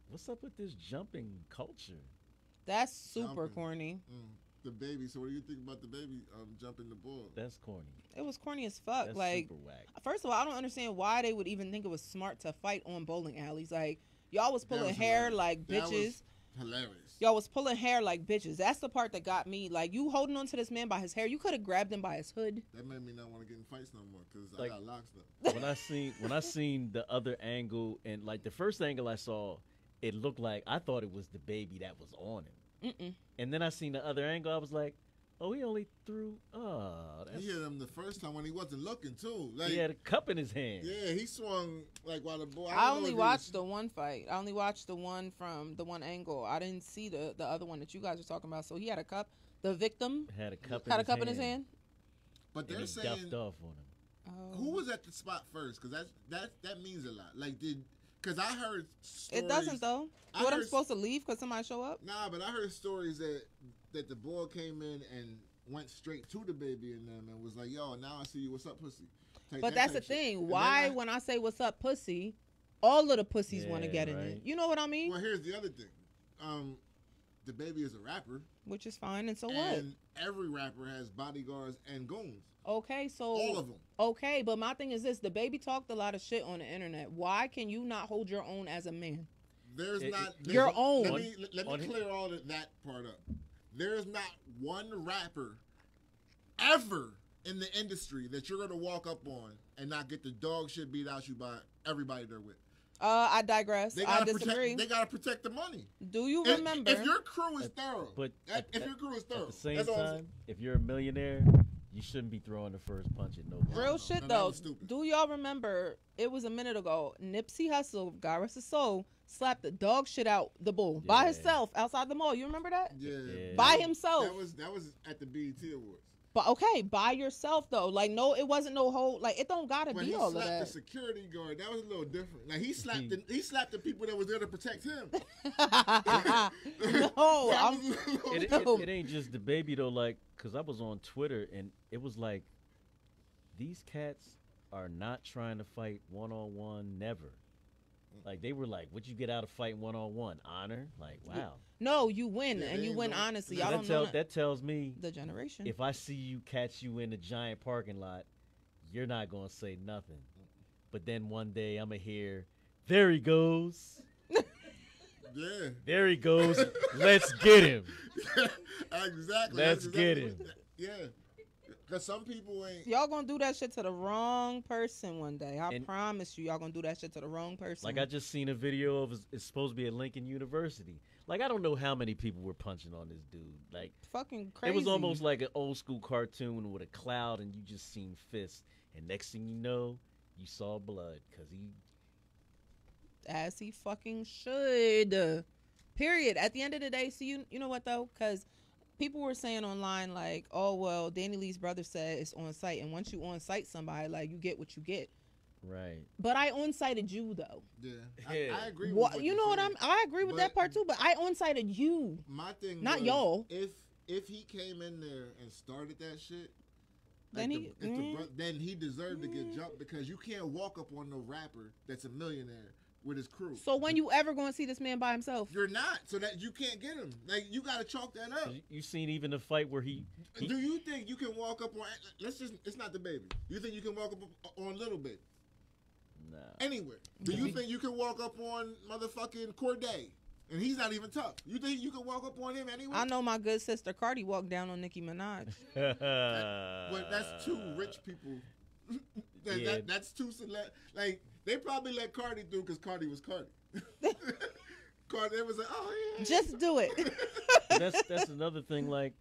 What's up with this jumping culture? That's super corny. Dababy. So what do you think about Dababy jumping the ball? That's corny. It was corny as fuck. That's super whack. First of all, I don't understand why they would even think it was smart to fight on bowling alleys. Y'all was pulling hair hilarious. like bitches. That was hilarious. Y'all was pulling hair like bitches. That's the part that got me. You holding on to this man by his hair. You could have grabbed him by his hood. That made me not want to get in fights no more because I got locks up. When I seen the other angle and the first angle I saw, it looked like I thought it was Dababy that was on him. Mm-mm. And then I seen the other angle. I was like, oh, he only threw. He hit him the first time when he wasn't looking too. He had a cup in his hand. Yeah, he swung while the boy. I only watched the one fight. I only watched the one from the one angle. I didn't see the other one that you guys were talking about. So he had a cup. The victim had a cup. In his hand. But they're saying duffed off on him. Who was at the spot first? Because that means a lot. Because I heard stories. It doesn't though. I'm supposed to leave because somebody show up? Nah, but I heard stories that the boy came in and went straight to Dababy and them and was like, yo, now I see you. What's up, pussy? But that's the thing. Why, when I say what's up, pussy, all of the pussies want to get in it. You know what I mean? Well, here's the other thing. Dababy is a rapper. Which is fine, and so what? And every rapper has bodyguards and goons. Okay, so all of them. Okay, but my thing is this: Dababy talked a lot of shit on the internet. Why can you not hold your own as a man? There's your own. Let me clear all of that part up. There's not one rapper ever in the industry that you're gonna walk up on and not get the dog shit beat out you by everybody they're with. I digress. I disagree. They gotta protect the money. Do you remember? If your crew is thorough, at the same time, if you're a millionaire, you shouldn't be throwing the first punch at nobody. Real shit though. Do y'all remember? It was a minute ago. Nipsey Hussle, God rest his soul, slapped the dog shit out the bull by himself outside the mall. You remember that? Yeah. By himself. That was at the BET Awards. But okay, by yourself though. Like no, it wasn't no whole. Like it don't gotta When be he all of slapped that. the security guard, that was a little different. Like he slapped the people that was there to protect him. No, it ain't just the baby though. Like, cause I was on Twitter and it was like, these cats are not trying to fight 1-on-1. Never. Like they were like, "What you get out of fighting 1-on-1? Honor?" Like, wow. No, you win, and you win honestly. So I don't know that tells me the generation. if I see you catch you in a giant parking lot, you're not gonna say nothing. But then one day I'm gonna hear, "There he goes." Yeah. There he goes. Let's get him. Exactly. Let's get him. Yeah. Because some people ain't. Y'all gonna do that shit to the wrong person one day. I promise you, y'all gonna do that shit to the wrong person. Like I just seen a video of it's supposed to be at Lincoln University. Like I don't know how many people were punching on this dude. Like fucking crazy. It was almost like an old school cartoon with a cloud and you just seen fists. And next thing you know, you saw blood because he. As he fucking should. Period. At the end of the day, so you know what though? Because people were saying online like, oh well, Danny Lee's brother said it's on site, and once you on site somebody, like you get what you get. Right. But I on-sited you though. Yeah. I agree with what you know what I agree with that part too, but I on-sited you. My thing not was, y'all. If he came in there and started that shit, then then he deserved to get jumped because you can't walk up on no rapper that's a millionaire with his crew. So when you ever going to see this man by himself? You're not. So that you can't get him. Like you got to chalk that up. You seen even the fight where he do you think you can walk up on? It's not the baby. You think you can walk up on Little Baby? No. Anywhere. Do you think you can walk up on motherfucking Corday? And he's not even tough. You think you can walk up on him anyway? I know my good sister Cardi walked down on Nicki Minaj. But that's two rich people. That's too select. Like they probably let Cardi through because Cardi was Cardi. Cardi was like, oh yeah. Just do it. That's another thing. Like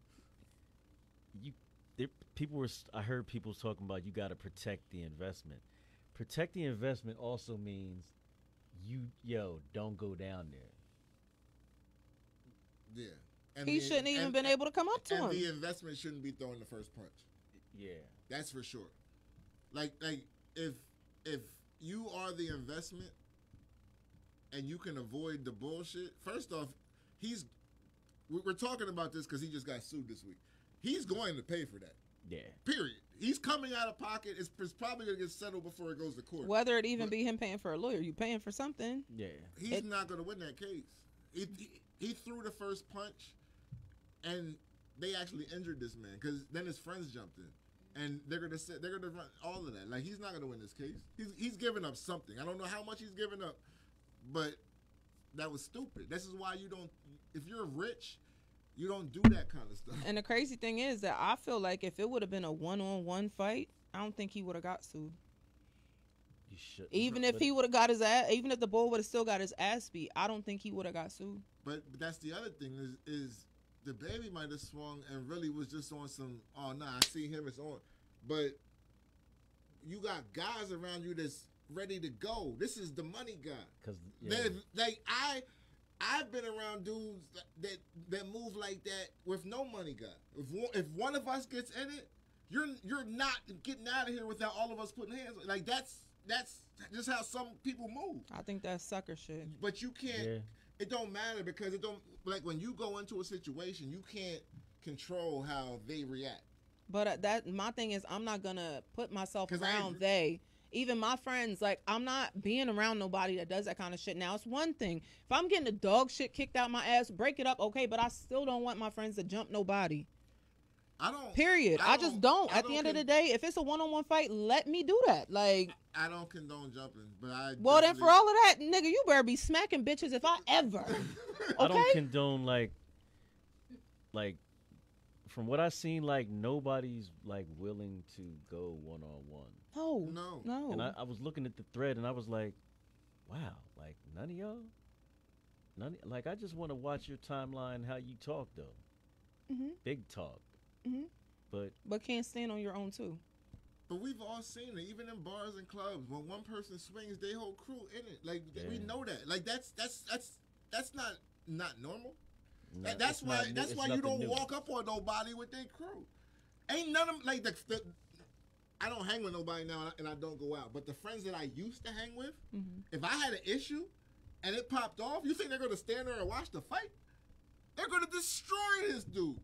I heard people talking about you got to protect the investment. Protect the investment also means don't go down there. Yeah. And he shouldn't even been able to come up to him. And the investment shouldn't be throwing the first punch. Yeah. That's for sure. Like if you are the investment and you can avoid the bullshit, first off, we're talking about this because he just got sued this week. He's going to pay for that. Yeah. Period. He's coming out of pocket. It's probably going to get settled before it goes to court. Whether it even be him paying for a lawyer, you paying for something. Yeah. He's not going to win that case. He threw the first punch, and they actually injured this man because then his friends jumped in, and they're gonna run all of that. Like he's not gonna win this case. He's giving up something. I don't know how much he's giving up, but that was stupid. This is why you don't. If you're rich, you don't do that kind of stuff. And the crazy thing is that I feel like if it would have been a one-on-one fight, I don't think he would have got sued. You should. Even if he would have got his ass, even if the boy would have still got his ass beat, I don't think he would have got sued. But that's the other thing is the baby might have swung and really was just on some. Oh nah, I see him. It's on. But you got guys around you that's ready to go. This is the money guy. Because I've been around dudes that move like that with no money guy. If one of us gets in it, you're not getting out of here without all of us putting hands. Like that's just how some people move. I think that's sucker shit. But you can't. Yeah. It don't matter because it don't, like when you go into a situation, you can't control how they react. But my thing is, I'm not gonna put myself around even my friends. Like I'm not being around nobody that does that kind of shit. Now it's one thing if I'm getting the dog shit kicked out my ass, break it up, okay. But I still don't want my friends to jump nobody. I don't. Period. I just don't. At the end of the day, if it's a one-on-one fight, let me do that. Like I don't condone jumping, but well, then for all of that, nigga, you better be smacking bitches if I ever. Okay? I don't condone like from what I've seen, like nobody's like willing to go one-on-one. No. And I was looking at the thread and I was like, wow, like none of y'all. Like I just want to watch your timeline, how you talk though. Mm-hmm. Big talk. Mm-hmm. But can't stand on your own too. But we've all seen it, even in bars and clubs. When one person swings, they whole crew in it. Like we know that. Like that's not normal. That's why you don't walk up on nobody with their crew. Ain't none of them, like the I don't hang with nobody now, and I don't go out. But the friends that I used to hang with, if I had an issue and it popped off, you think they're going to stand there and watch the fight? They're going to destroy this dude.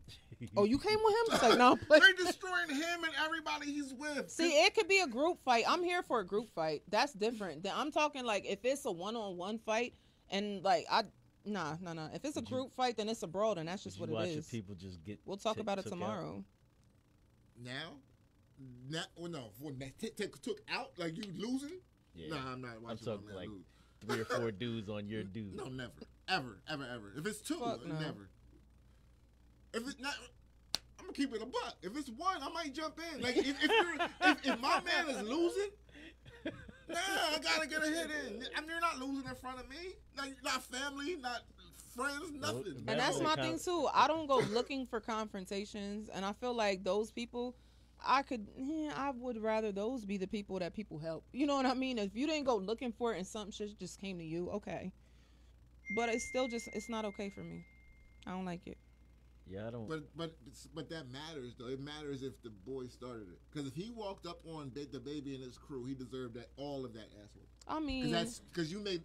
Oh, you came with him? It's like, no, they're destroying him and everybody he's with. See, it could be a group fight. I'm here for a group fight. That's different. I'm talking like if it's a one-on-one fight and like nah. If it's a group fight, then it's a brawl, and that's just what it is. People just get. We'll talk about it tomorrow. Now, when that took out, like you losing. Yeah. Nah, I'm not watching. I'm talking like lose. 3 or 4 dudes on your dude. No, never, ever. If it's 2, never. If it's not, I'm gonna keep it a buck. If it's 1, I might jump in. Like if my man is losing, I gotta get a hit in. I mean, you're not losing in front of me. Like not family, not friends, nothing. And that's my thing too. I don't go looking for confrontations, and I feel like those people. I would rather those be the people that people help. You know what I mean? If you didn't go looking for it and something just came to you, okay. But it's still it's not okay for me. I don't like it. Yeah, I don't. But that matters though. It matters if the boy started it. Because if he walked up on Dababy and his crew, he deserved all of that asshole. I mean, because you made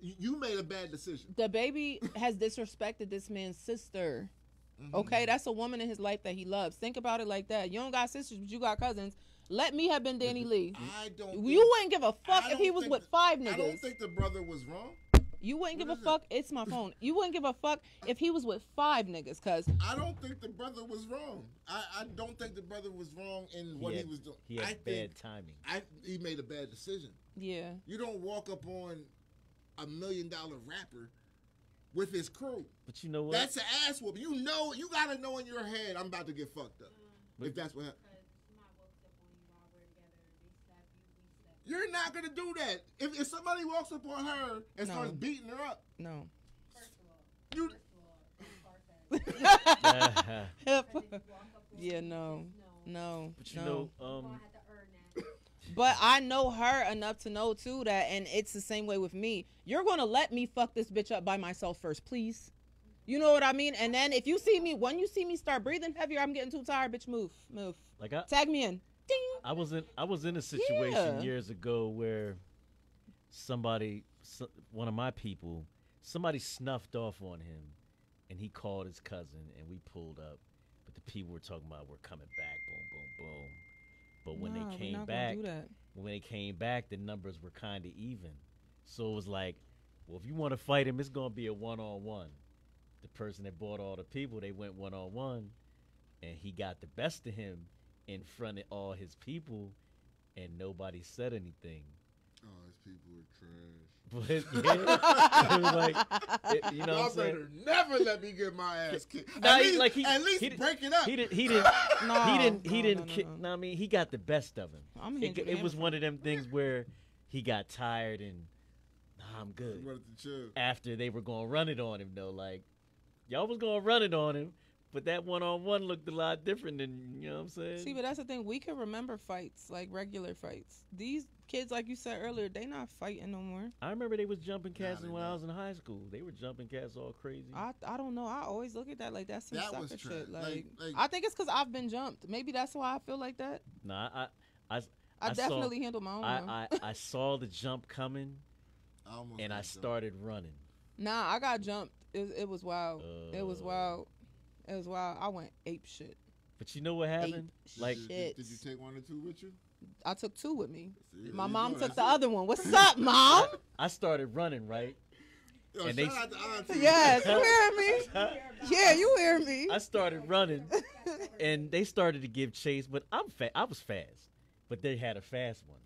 a bad decision. Dababy has disrespected this man's sister. Okay, that's a woman in his life that he loves. Think about it like that. You don't got sisters, but you got cousins. Let me have been Dani Lee. You wouldn't give a fuck if he was with 5 niggas. I don't think the brother was wrong. You wouldn't give a fuck. It's my phone. You wouldn't give a fuck if he was with 5 niggas, cause I don't think the brother was wrong. I don't think the brother was wrong in what he was doing. He had bad timing. He made a bad decision. Yeah. You don't walk up on $1 million rapper with his crew. But you know what? That's an ass whooping. You know, you gotta know in your head, I'm about to get fucked up. If that's what happens. You're not gonna do that. If somebody walks up on her and starts beating her up. No. Yeah, no. But you know, But I know her enough to know too that, and it's the same way with me. You're gonna let me fuck this bitch up by myself first, please. You know what I mean? And then if you see me, when you see me start breathing heavier, I'm getting too tired, bitch. Move. Like tag me in. Ding. I was in a situation years ago where one of my people, somebody snuffed off on him, and he called his cousin, and we pulled up. But the people were talking about we're coming back, boom, boom, boom. But when they came back, the numbers were kind of even. So it was like, well, if you want to fight him, it's gonna be a 1-on-1. The person that bought all the people, they went 1-on-1, and he got the best of him in front of all his people, and nobody said anything. Oh, his people were trash. But yeah, it was like, you know what I'm saying? Better never let me get my ass kicked. Nah, at least break it up. He didn't. I mean, he got the best of him. It was one of them things where he got tired and I'm good. After they were gonna run it on him though, like y'all was gonna run it on him, but that 1-on-1 looked a lot different than, you know what I'm saying? See, but that's the thing. We can remember fights, like regular fights. These kids, like you said earlier, they not fighting no more. I remember they was jumping cats when I was in high school. They were jumping cats all crazy. I don't know. I always look at that like that's some sucker shit. Like, I think it's because I've been jumped. Maybe that's why I feel like that. Nah, I definitely handled my own. I saw the jump coming, and I started running. Nah, I got jumped. It was wild. It was wild. It was wild. I went ape shit. But you know what happened? Like, did you take 1 or 2 with you? I took 2 with me. My mom took the other one. What's up, Mom? I started running, right? Yo, and shout out to Auntie. Yes, you hear me? Yeah, you hear me. I started running, and they started to give chase, but I was fast, but they had a fast one,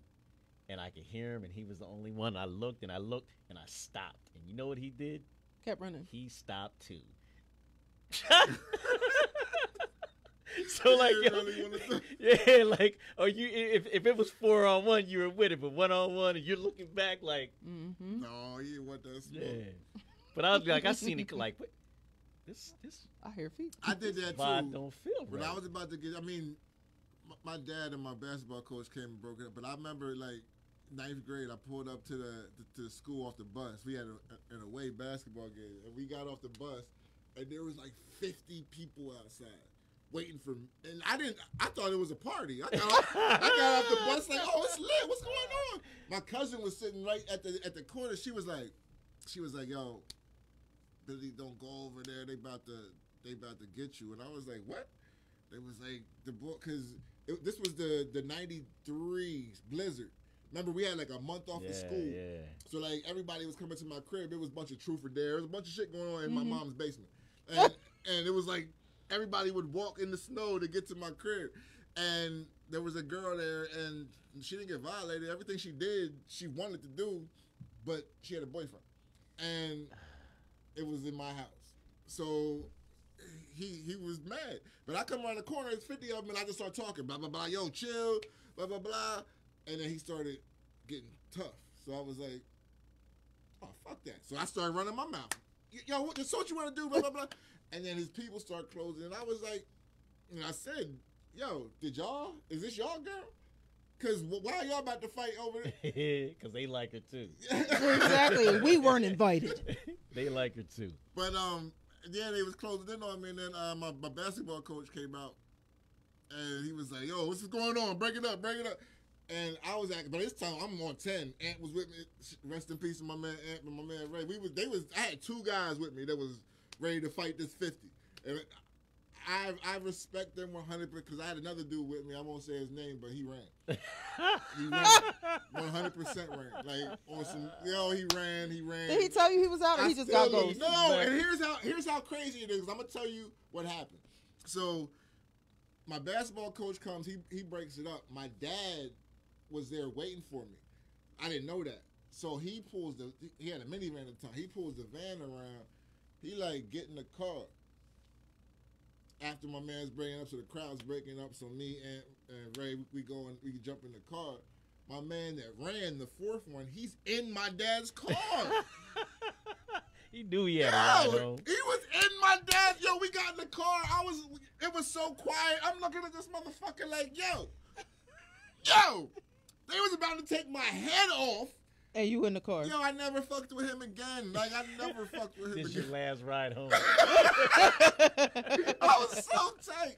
and I could hear him, and he was the only one. I looked, and I stopped, and you know what he did? Kept running. He stopped too. So like, yeah, like, if it was 4-on-1, you were with it, but 1-on-1, and you're looking back like, no, you want that smoke. Yeah. But I was like, I seen it like, what? This. I hear feet. I did that too. I don't feel when right. I was about to get. I mean, my dad and my basketball coach came and broke it up. But I remember like 9th grade, I pulled up to the school off the bus. We had an away basketball game, and we got off the bus, and there was like 50 people outside. waiting for me. And I thought it was a party. I got off the bus like, oh, it's lit. What's going on? My cousin was sitting right at the corner. She was like, yo, Billy, don't go over there. They about to get you. And I was like, what? They was like, the book, because this was the 93 blizzard. Remember, we had like a month off of school. Yeah. So like everybody was coming to my crib. It was a bunch of truth or dare. There was a bunch of shit going on in my mom's basement. And it was like everybody would walk in the snow to get to my crib. And there was a girl there, and she didn't get violated. Everything she did, she wanted to do, but she had a boyfriend. And it was in my house. So he was mad. But I come around the corner, there's 50 of them, and I just start talking, blah, blah, blah, yo, chill, blah, blah, blah. And then he started getting tough. So I was like, oh, fuck that. So I started running my mouth. Yo, what you want to do, blah, blah, blah. And then his people start closing, and I was like, and I said, yo, is this y'all girl? Because why are y'all about to fight over it? Because they like her too. Exactly. We weren't invited. They like her too. But yeah, they was closing in on me, and then my basketball coach came out, and he was like, yo, what's going on? Break it up. And I was by this time I'm on 10. Ant was with me. Rest in peace to my man Ant and my man Ray. I had two guys with me that was ready to fight this 50. And I respect them 100% because I had another dude with me. I won't say his name, but he ran. He ran. 100% ran. Like on some, he ran. Did he tell you he was out, or he just got ghosted? No, and here's how crazy it is. I'm gonna tell you what happened. So my basketball coach comes. He breaks it up. My dad was there waiting for me. I didn't know that. So he had a minivan at the time. He pulls the van around. He like get in the car. After my man's breaking up, so the crowd's breaking up, so me and Ray, we jump in the car. My man that ran the fourth one, he's in my dad's car. He knew he had a ride home. He was in my dad's, we got in the car. It was so quiet. I'm looking at this motherfucker like, yo, they was about to take my head off. And you in the car. Yo, I never fucked with him again. Like, I never fucked with him again. This your last ride home. I was so tight.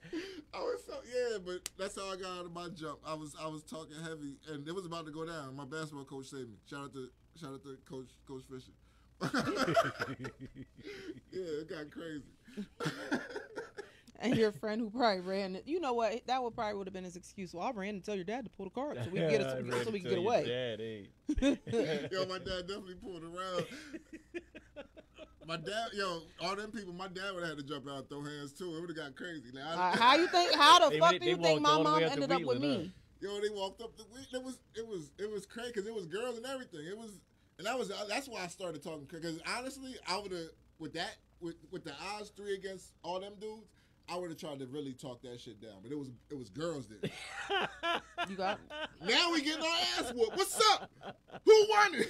But that's how I got out of my jump. I was talking heavy, and it was about to go down. My basketball coach saved me. Shout out to Coach Fisher. Yeah, it got crazy. And your friend who probably ran, you know what? That would have been his excuse. Well, I ran to tell your dad to pull the car up so we can get away. Yo, my dad definitely pulled around. My dad, all them people, my dad would have had to jump out and throw hands too. It would have got crazy. Like, how the fuck do you think my mom ended up with me? Yo, they walked up the week. It was crazy because it was girls and everything. That's why I started talking, because honestly, I would have with the odds 3 against all them dudes, I would have tried to really talk that shit down, but it was girls there. You got it. Now we getting our ass whooped. What's up? Who won it?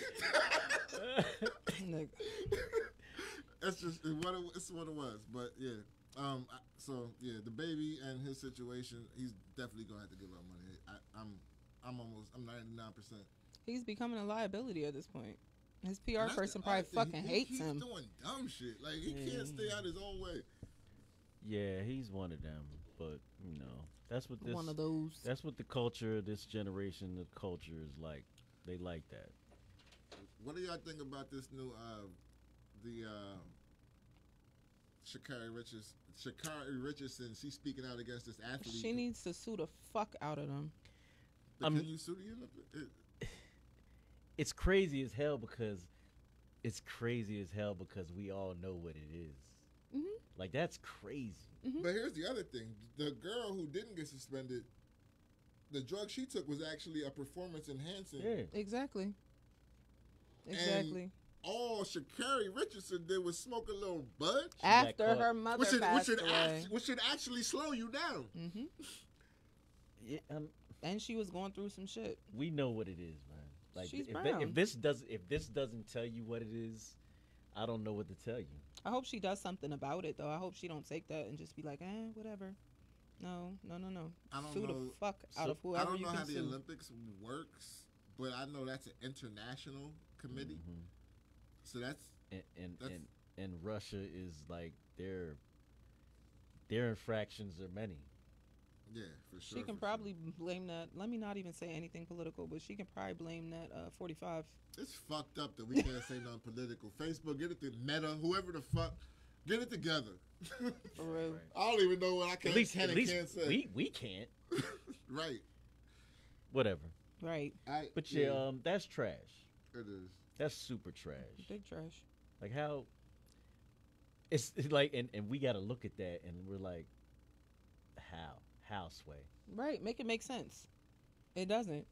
That's just what it was. But yeah, so yeah, the baby and his situation, he's definitely gonna have to give up money. I'm 99%. He's becoming a liability at this point. His PR person probably fucking hates him. He's doing dumb shit. Like he can't stay out his own way. Yeah, he's one of them, but that's what one of those. That's what the culture, this generation, the culture is like. They like that. What do y'all think about this new Sha'Carri Richardson? She's speaking out against this athlete. She needs to sue the fuck out of them. Can you sue the It's crazy as hell because we all know what it is. Mm-hmm. Like, that's crazy. Mm-hmm. But here's the other thing. The girl who didn't get suspended, the drug she took was actually a performance enhancing. Yeah. Exactly. And all Sha'Carri Richardson did was smoke a little bud. After her mother passed away. Which should actually slow you down. Mm-hmm. Yeah, and she was going through some shit. We know what it is, man. Like, she's if this doesn't tell you what it is, I don't know what to tell you. I hope she does something about it, though. I hope she don't take that and just be like, whatever. No. Sue the fuck out of whoever. I don't know how the Olympics works, but I know that's an international committee. Mm-hmm. So that's and Russia is like their infractions are many. Yeah, for sure. She can probably blame that. Let me not even say anything political, but she can probably blame that 45. It's fucked up that we can't say nothing political. Facebook, get it to Meta, whoever the fuck, get it together. For real. I don't even know what I can, At least can't say. we can't. Right. Whatever. Right. But yeah, that's trash. It is. That's super trash. Big trash. Like how it's like, and we got to look at that, and we're like, how Sway? Right. Make it make sense. It doesn't.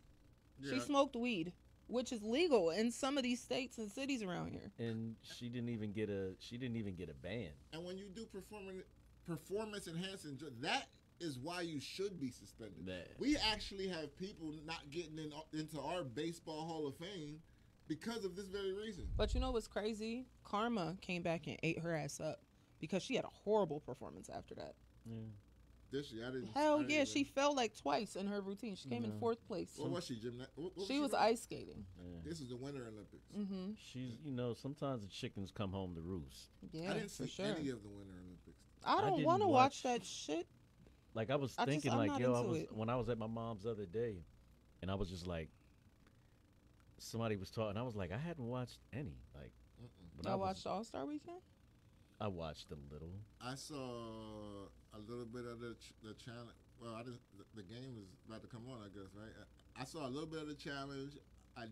Yeah. She smoked weed, which is legal in some of these states and cities around here. And she didn't even get a ban. And when you do performance enhancing, that is why you should be suspended. That. We actually have people not getting into our baseball Hall of Fame because of this very reason. But you know what's crazy? Karma came back and ate her ass up because she had a horrible performance after that. Yeah. This year, I didn't. Hell yeah, she fell like twice in her routine. She came in 4th place. What was she, She was ice skating. Yeah. This is the Winter Olympics. Mm-hmm. She's, sometimes the chickens come home to roost. Yeah, I didn't for see sure. any of the Winter Olympics. I don't didn't want to watch watch- that shit. Like I was I'm thinking, not like, yo, into it. when I was at my mom's the other day, and I was just like, somebody was talking. I was like, I hadn't watched any. Like, when I watched the All-Star Weekend. I watched a little. I saw a little bit of the challenge. Well, the game was about to come on, I guess, right? I saw a little bit of the challenge. I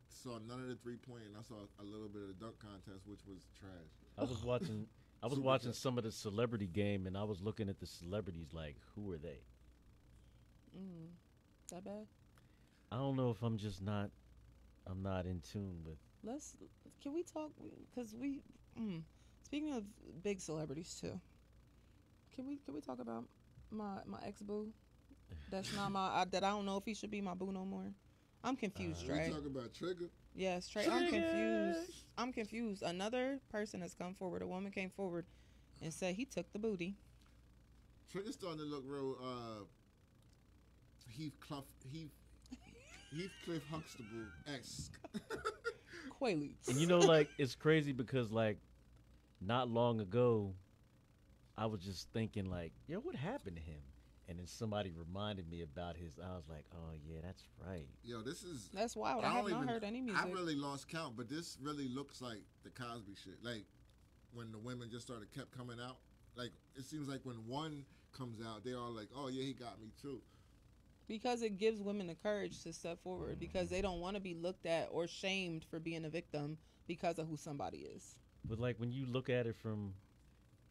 saw none of the 3-point, and I saw a little bit of the dunk contest, which was trash. I was watching. I was watching some of the celebrity game, and I was looking at the celebrities like, who are they? That bad? I don't know if I'm just not. I'm not in tune with. Can we talk? Because speaking of big celebrities too. Can we talk about my ex-boo? That's not that I don't know if he should be my boo no more. I'm confused, We right? talk about Trigger. Yes, Trey. I'm confused. I'm confused. Another person has come forward. A woman came forward and said he took the booty. Trigger's starting to look real Heathcliff Huxtable-esque. Quaaludes. And like it's crazy because like, not long ago, I was just thinking like, yo, what happened to him? And then somebody reminded me about I was like, oh yeah, that's right. Yo, That's wild. I have not heard any music. I really lost count, but this really looks like the Cosby shit. Like when the women just kept coming out. Like it seems like when one comes out, they all like, oh yeah, he got me too. Because it gives women the courage to step forward because they don't want to be looked at or shamed for being a victim because of who somebody is. But like when you look at it from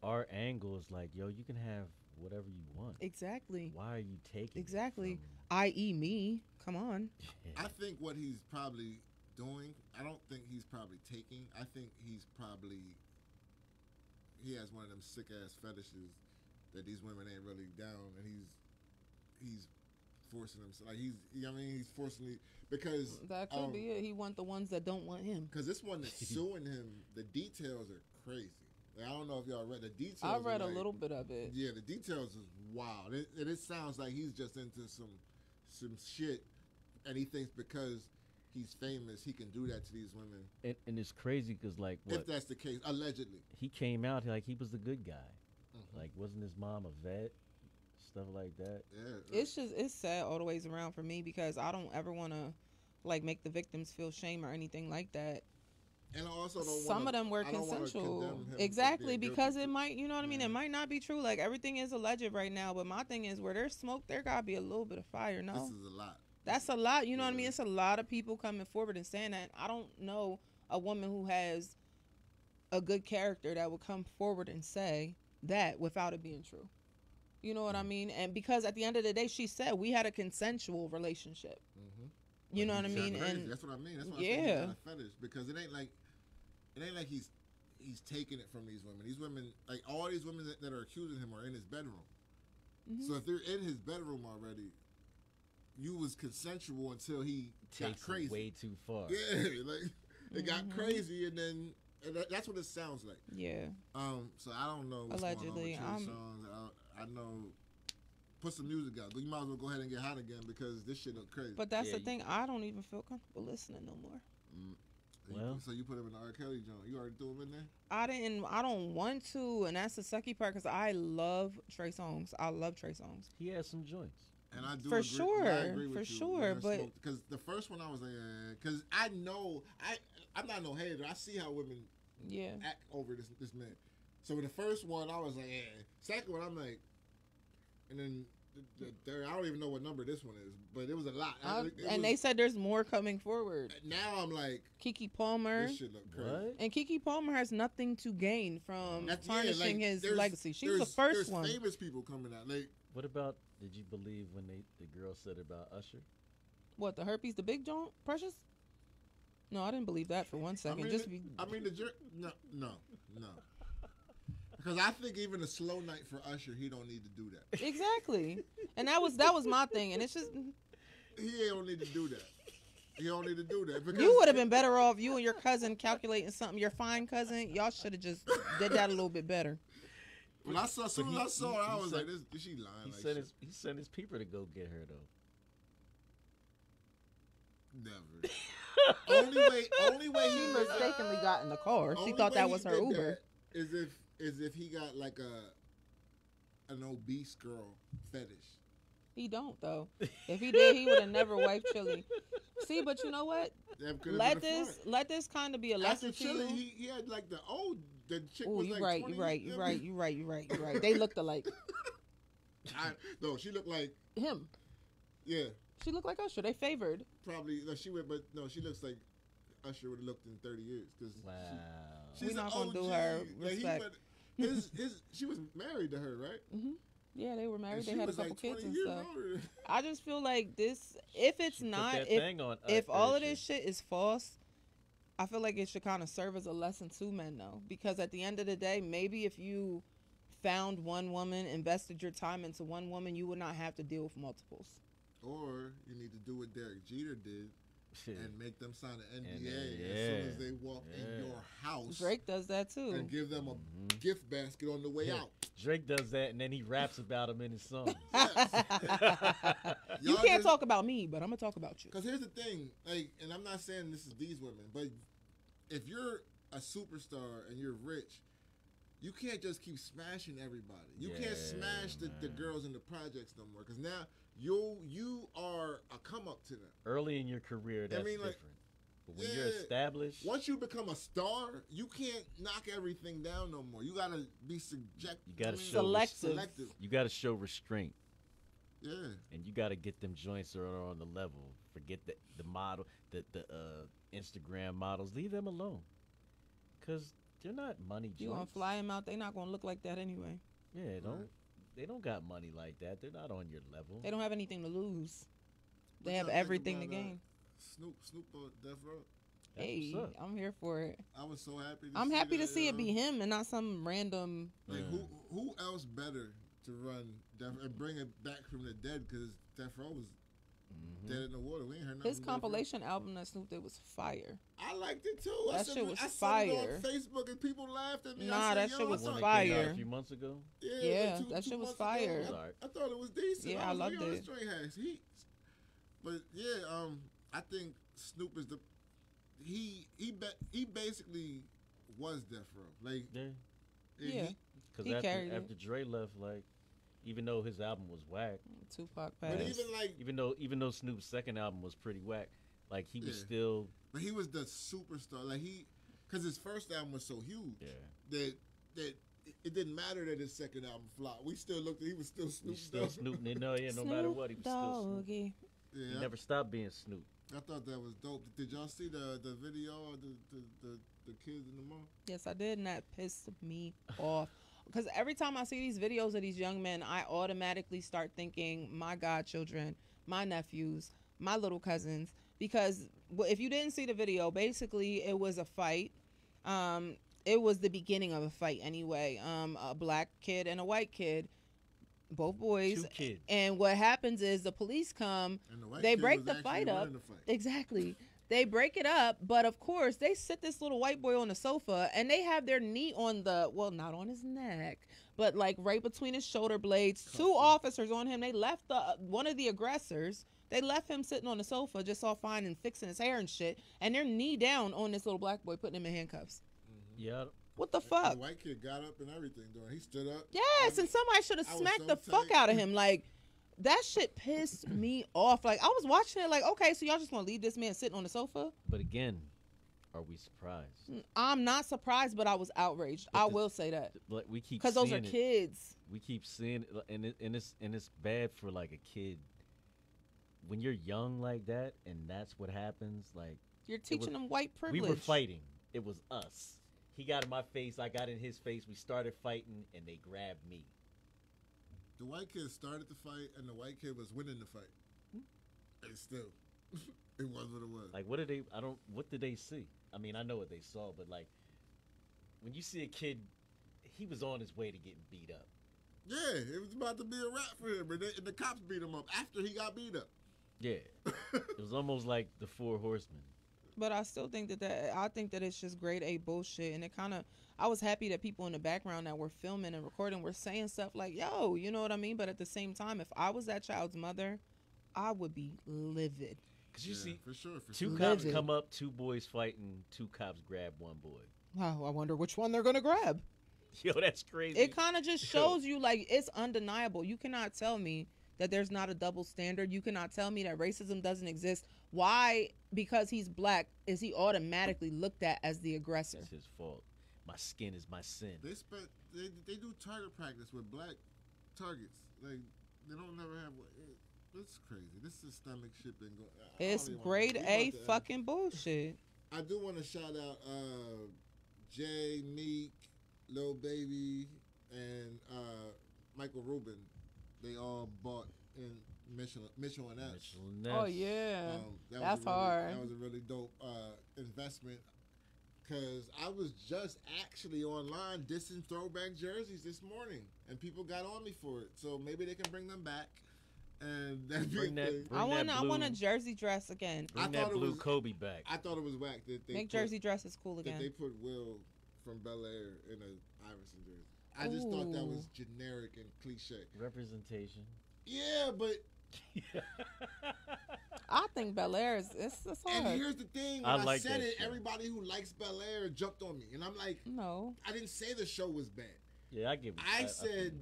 our angle, it's like, yo, you can have whatever you want. Exactly. Why are you taking Exactly. it I.e. me. Come on. I think what he's probably doing, I don't think he's probably taking. I think he has one of them sick ass fetishes that these women ain't really down, and he's forcing them. Like he's forcing it because That could be it. He want the ones that don't want him. Because this one that's suing him, the details are crazy. Like, I don't know if y'all read the details. I read a like, little bit of it. Yeah, the details is wild. It sounds like he's just into some shit, and he thinks because he's famous, he can do that to these women. And it's crazy because like if that's the case, allegedly. He came out like he was the good guy. Like wasn't his mom a vet? Stuff like that. Yeah. It's sad all the ways around for me because I don't ever want to like make the victims feel shame or anything like that. And I also don't Some of them were consensual. Exactly, because it might, you know what I mean? It might not be true. Like everything is alleged right now, but my thing is where there's smoke, there gotta be a little bit of fire. No, this is a lot. That's a lot. You know what I mean? It's a lot of people coming forward and saying that. I don't know a woman who has a good character that would come forward and say that without it being true. You know what I mean? And because at the end of the day, she said we had a consensual relationship. You know what I mean? And that's what I mean. That's why I think he got a fetish, because it ain't like he's taking it from these women. These women, like all these women that are accusing him, are in his bedroom. So if they're in his bedroom already, you was consensual until he got crazy. Way too far. Yeah, like it got crazy, and then that's what it sounds like. yeah. So I don't know what's Allegedly, going on with Trey Songz. I know. Put some music out. You might as well go ahead and get hot again because this shit look crazy. But that's the thing. I don't even feel comfortable listening no more. So you put him in the R. Kelly joint. You already threw him in there? I didn't. I don't want to, and that's the sucky part because I love Trey Songz. I love Trey Songz. He has some joints. And I do For agree. sure, I agree with for you. sure, but because the first one I was like, because I know I'm not no hater. I see how women yeah. act over this man. So with the first one, I was like, Second one, I'm like, and then the third, I don't even know what number this one is, but it was a lot. They said there's more coming forward. Now I'm like, Keke Palmer. this shit look crazy. What? And Keke Palmer has nothing to gain from tarnishing his there's- legacy. She was the first one. There's famous people coming out. Like, What about? Did you believe when the girl said about Usher? What, the herpes, the big joint, Precious? No, I didn't believe that for 1 second. No. Because I think even a slow night for Usher, he don't need to do that. Exactly. And that was my thing. And it's just He don't need to do that. He don't need to do that. Because you would have been better off, you and your cousin calculating something. Your fine cousin, y'all should have just did that a little bit better. When I saw, as soon as I saw her, I was like, "This she lying?" He sent his peeper to go get her though. Never. only way She he mistakenly got in the car. She only thought way that he was her did Uber. that is if he got like an obese girl fetish. He don't though. If he did, he would have never wiped Chili. See, but you know what? That could've Let been a this front. kind of be a After lesson to Chili, you. he had like the chick Oh, was you like right, 20, you right, you you know right, you right, you right, you right. They looked alike. No, she looked like Him. yeah, She looked like Usher. They favored. probably. No, she looks like Usher would have looked in 30 years because Wow. she's We not an gonna do OG. her Like, respect. she was married to her, right? Mm-hmm. Yeah, they were married. And They she had a was couple like kids 20 and years stuff. older. I just feel like this. If it's She put not, that thing on if all of Usher. this shit is false, I feel like it should kind of serve as a lesson to men, though, because at the end of the day, maybe if you found one woman, invested your time into one woman, you would not have to deal with multiples. Or you need to do what Derek Jeter did and make them sign an NDA And then, as soon as they walk in your house. Drake does that too. And give them a gift basket on the way out. Drake does that, and then he raps about him in his songs. You can't talk about me, but I'm gonna talk about you. Because here's the thing, like, and I'm not saying this is these women, but if you're a superstar and you're rich, you can't just keep smashing everybody. You can't smash the girls in the projects no more. Because now you are a come up to them. Early in your career, that's different. But when you're established, once you become a star, you can't knock everything down no more. You gotta be selective. You gotta show restraint. Yeah. And you gotta get them joints that are on the level. Forget the model, the Instagram models. Leave them alone. Cause they're not money joints. You gonna fly them out? They not gonna look like that anyway. Yeah, they don't got money like that. They're not on your level. They don't have anything to lose. They What have y'all think everything to about, gain. Snoop on Death Row. Hey, I'm here for it. I was so happy. I'm happy to see that, it be him and not some random. Like who else better to run Death and bring it back from the dead? Because Death Row was dead in the water. We ain't heard nothing. His compilation album that Snoop did was fire. I liked it too. That shit was I fire. said it on Facebook and people laughed at me. Nah, I said, that shit was When it fire. came out a few months ago. Yeah, like that shit was months fire. ago. I thought it was decent. Yeah, I was like, loved yo, it. this joint has heat. But yeah, I think Snoop is he basically was Death Row. Like Yeah. Because after Dre left, like, even though his album was whack, Tupac but passed. even though Snoop's second album was pretty whack, like he was still. But he was the superstar. Like because his first album was so huge. That it didn't matter that his second album flopped. We still looked. He was still Snoop. Snoop. No matter what, he was still Snoop. Doggy. Yeah, He never stopped being Snoop. I thought that was dope. Did y'all see the video of the kids in the mall? Yes, I did, and that pissed me off. Because every time I see these videos of these young men, I automatically start thinking, my godchildren, my nephews, my little cousins. Because if you didn't see the video, basically it was a fight. It was the beginning of a fight anyway. A black kid and a white kid, both boys. 2 kids. And what happens is the police come, they break the fight up. Exactly. They break it up, but of course they sit this little white boy on the sofa and they have their knee on not on his neck, but like right between his shoulder blades. 2 officers on him. They left one of the aggressors, They left him sitting on the sofa, just all fine and fixing his hair and shit, and they're knee down on this little black boy, putting him in handcuffs. Yeah. What the fuck? The white kid got up and everything doing. He stood up. Yes, and somebody should have I was smacked so the fuck tight. out of him. Like, that shit pissed me off. Like, I was watching it like, okay, so y'all just gonna leave this man sitting on the sofa? But again, are we surprised? I'm not surprised, but I was outraged. I will say that. Like we keep Because those are seeing it. kids. We keep seeing it, and it's bad for like a kid when you're young like that, and that's what happens. Like You're teaching them white privilege. we were fighting. It was us. He got in my face. I got in his face. We started fighting, and they grabbed me. The white kid started the fight, and the white kid was winning the fight. And still, it was what it was. Like what did they? I don't. What did they see? I mean, I know what they saw, but like when you see a kid, he was on his way to getting beat up. Yeah, it was about to be a wrap for him, and the cops beat him up after he got beat up. Yeah, it was almost like the Four Horsemen. But I still think I think that it's just grade A bullshit. And it kind of, I was happy that people in the background that were filming and recording were saying stuff like, yo, you know what I mean? But at the same time, if I was that child's mother, I would be livid. Because you see, for sure. two cops come up, two boys fighting, two cops grab one boy. Wow, I wonder which one they're going to grab. Yo, that's crazy. It kind of just shows you, like, it's undeniable. You cannot tell me that there's not a double standard. You cannot tell me that racism doesn't exist. Why, because he's black, is he automatically looked at as the aggressor? It's his fault. My skin is my sin. They do target practice with black targets. Like, they don't never have... It's crazy. This systemic shit been going... It's grade A fucking bullshit. I do want to shout out Jay, Meek, Lil Baby, and Michael Rubin. They all bought in Mitchell and S. Oh, yeah. That's hard. That was a really dope investment. Because I was just actually online dissing throwback jerseys this morning. And people got on me for it. So maybe they can bring them back. And that'd be a thing. I want a jersey dress again. Bring that blue Kobe back. I thought it was whack. That they Make jersey dresses cool again. That they put Will from Bel Air in an Iverson jersey. I just thought that was generic and cliche. Representation. Yeah, but... I think Bel Air is it's hard. And here's the thing, when I said it, everybody who likes Bel Air jumped on me. And I'm like, no. I didn't say the show was bad. Yeah, I give it. I said,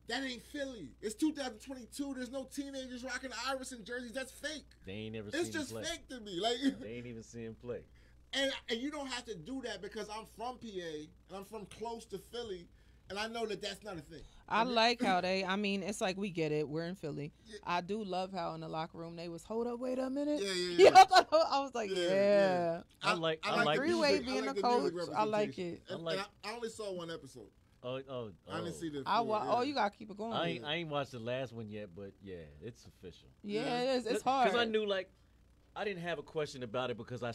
that ain't Philly. It's 2022. There's no teenagers rocking Iverson jerseys. That's fake. They ain't never seen him play. It's just fake to me. Like they ain't even seen him play. And you don't have to do that because I'm from PA and I'm from close to Philly. And I know that that's not a thing. I like how it's like, we get it. We're in Philly. Yeah. I do love how in the locker room they was, hold up, wait a minute. Yeah. I was like, yeah. I like Three-way being a coach. I like it. And I only saw one episode. Oh. I didn't see the you got to keep it going. I ain't watched the last one yet, but yeah, it's official. Yeah, it is. It's hard. Because I knew, I didn't have a question about it because I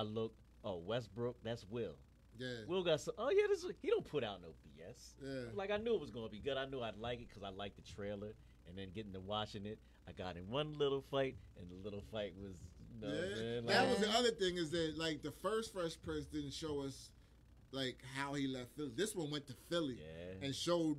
looked, Westbrook, that's Will. Yeah. Will got some. Oh yeah, he don't put out no BS. Yeah. I knew it was gonna be good. I knew I'd like it because I liked the trailer, and then getting to watching it, I got in one little fight, and the little fight was. That was the other thing is that the first Fresh Prince didn't show us how he left Philly. This one went to Philly and showed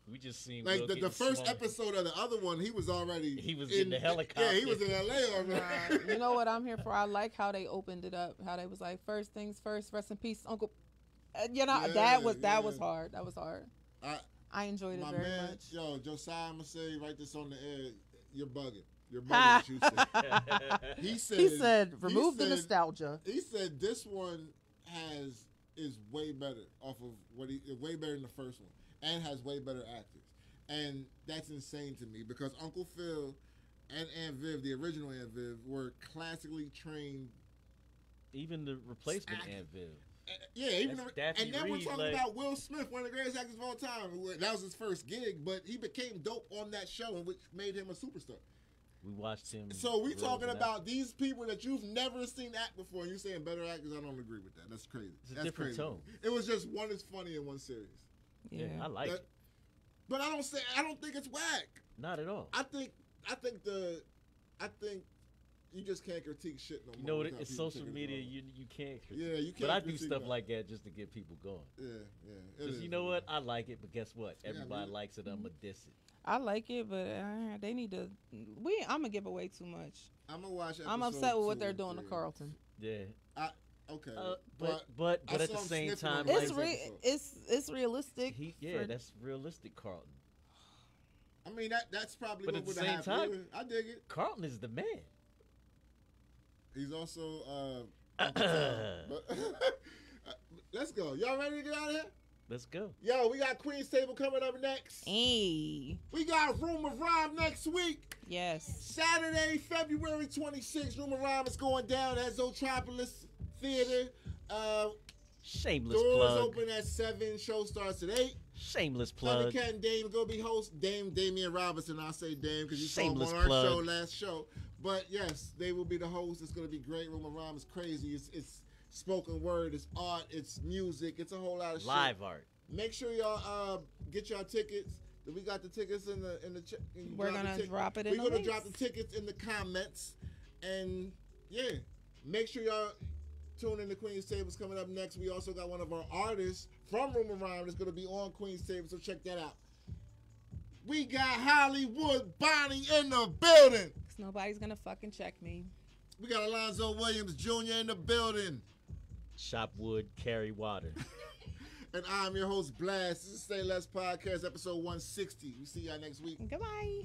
we just seen the first episode of the other one. He was in the helicopter. Yeah, he was in LA already. You know what I'm here for? I like how they opened it up. How they was like, first things first. Rest in peace, Uncle. That was hard. That was hard. I enjoyed it very much. Yo, Josiah, I'm gonna say write this on the air. You're bugging. You're bugging. What you said. He said remove the nostalgia. He said this one is way better off of way better than the first one, and has way better actors, and that's insane to me because Uncle Phil and Aunt Viv, the original Aunt Viv, were classically trained. Even the replacement Aunt Viv. And then we're talking about Will Smith, one of the greatest actors of all time. That was his first gig, but he became dope on that show, which made him a superstar. We watched him. So we talking about these people that you've never seen act before, and you saying better actors. I don't agree with that. That's crazy. It's a different tone. It was just one is funny and one serious. Yeah, I like it. But I don't think it's whack. Not at all. I think you just can't critique shit no more. You know what? It's social media. You can't critique. Yeah, you can't. But I do stuff like that just to get people going. Yeah. Because you know what? I like it, but guess what? Everybody likes it. I'm going to diss it. I like it, but they need to. I'm gonna give away too much. I'm gonna watch. I'm upset with what they're 2 doing and to 3. Carlton. Yeah. Okay. But I at saw the him same sniffing time, on the It's last episode. it's realistic. that's realistic, Carlton. I mean that's probably But what at the would same have happened. time- I dig it. Carlton is the man. He's also but let's go. Y'all ready to get out of here? Let's go. Yo, we got Queen's Table coming up next. Hey, We got Room of Rhyme next week. yes. Saturday, February 26th. Room of Rhyme is going down at Zotropolis Theater. Shameless Doors plug. open at 7. Show starts at 8. Shameless plug. Thundercat and Dame going to be host. Damian Robinson. I'll say Dame because you saw him Shameless on our plug. show last show. But yes, they will be the host. It's going to be great. Room of Rhyme is crazy. It's spoken word. It's art. It's music. It's a whole lot of shit. Live art. Make sure y'all get y'all tickets. We got the tickets in the We're gonna drop it in We're the gonna links. drop the tickets in the comments, and yeah, make sure y'all tune in to Queen's Tables coming up next. We also got one of our artists from Room of Rhyme that's gonna be on Queen's Table, so check that out. We got Hollywood Bonnie in the building. 'Cause nobody's gonna fucking check me. We got Alonzo Williams Jr. in the building. Shop wood, carry water. And I'm your host, Blast. This is SayLess Podcast, episode 160. We see y'all next week. Goodbye.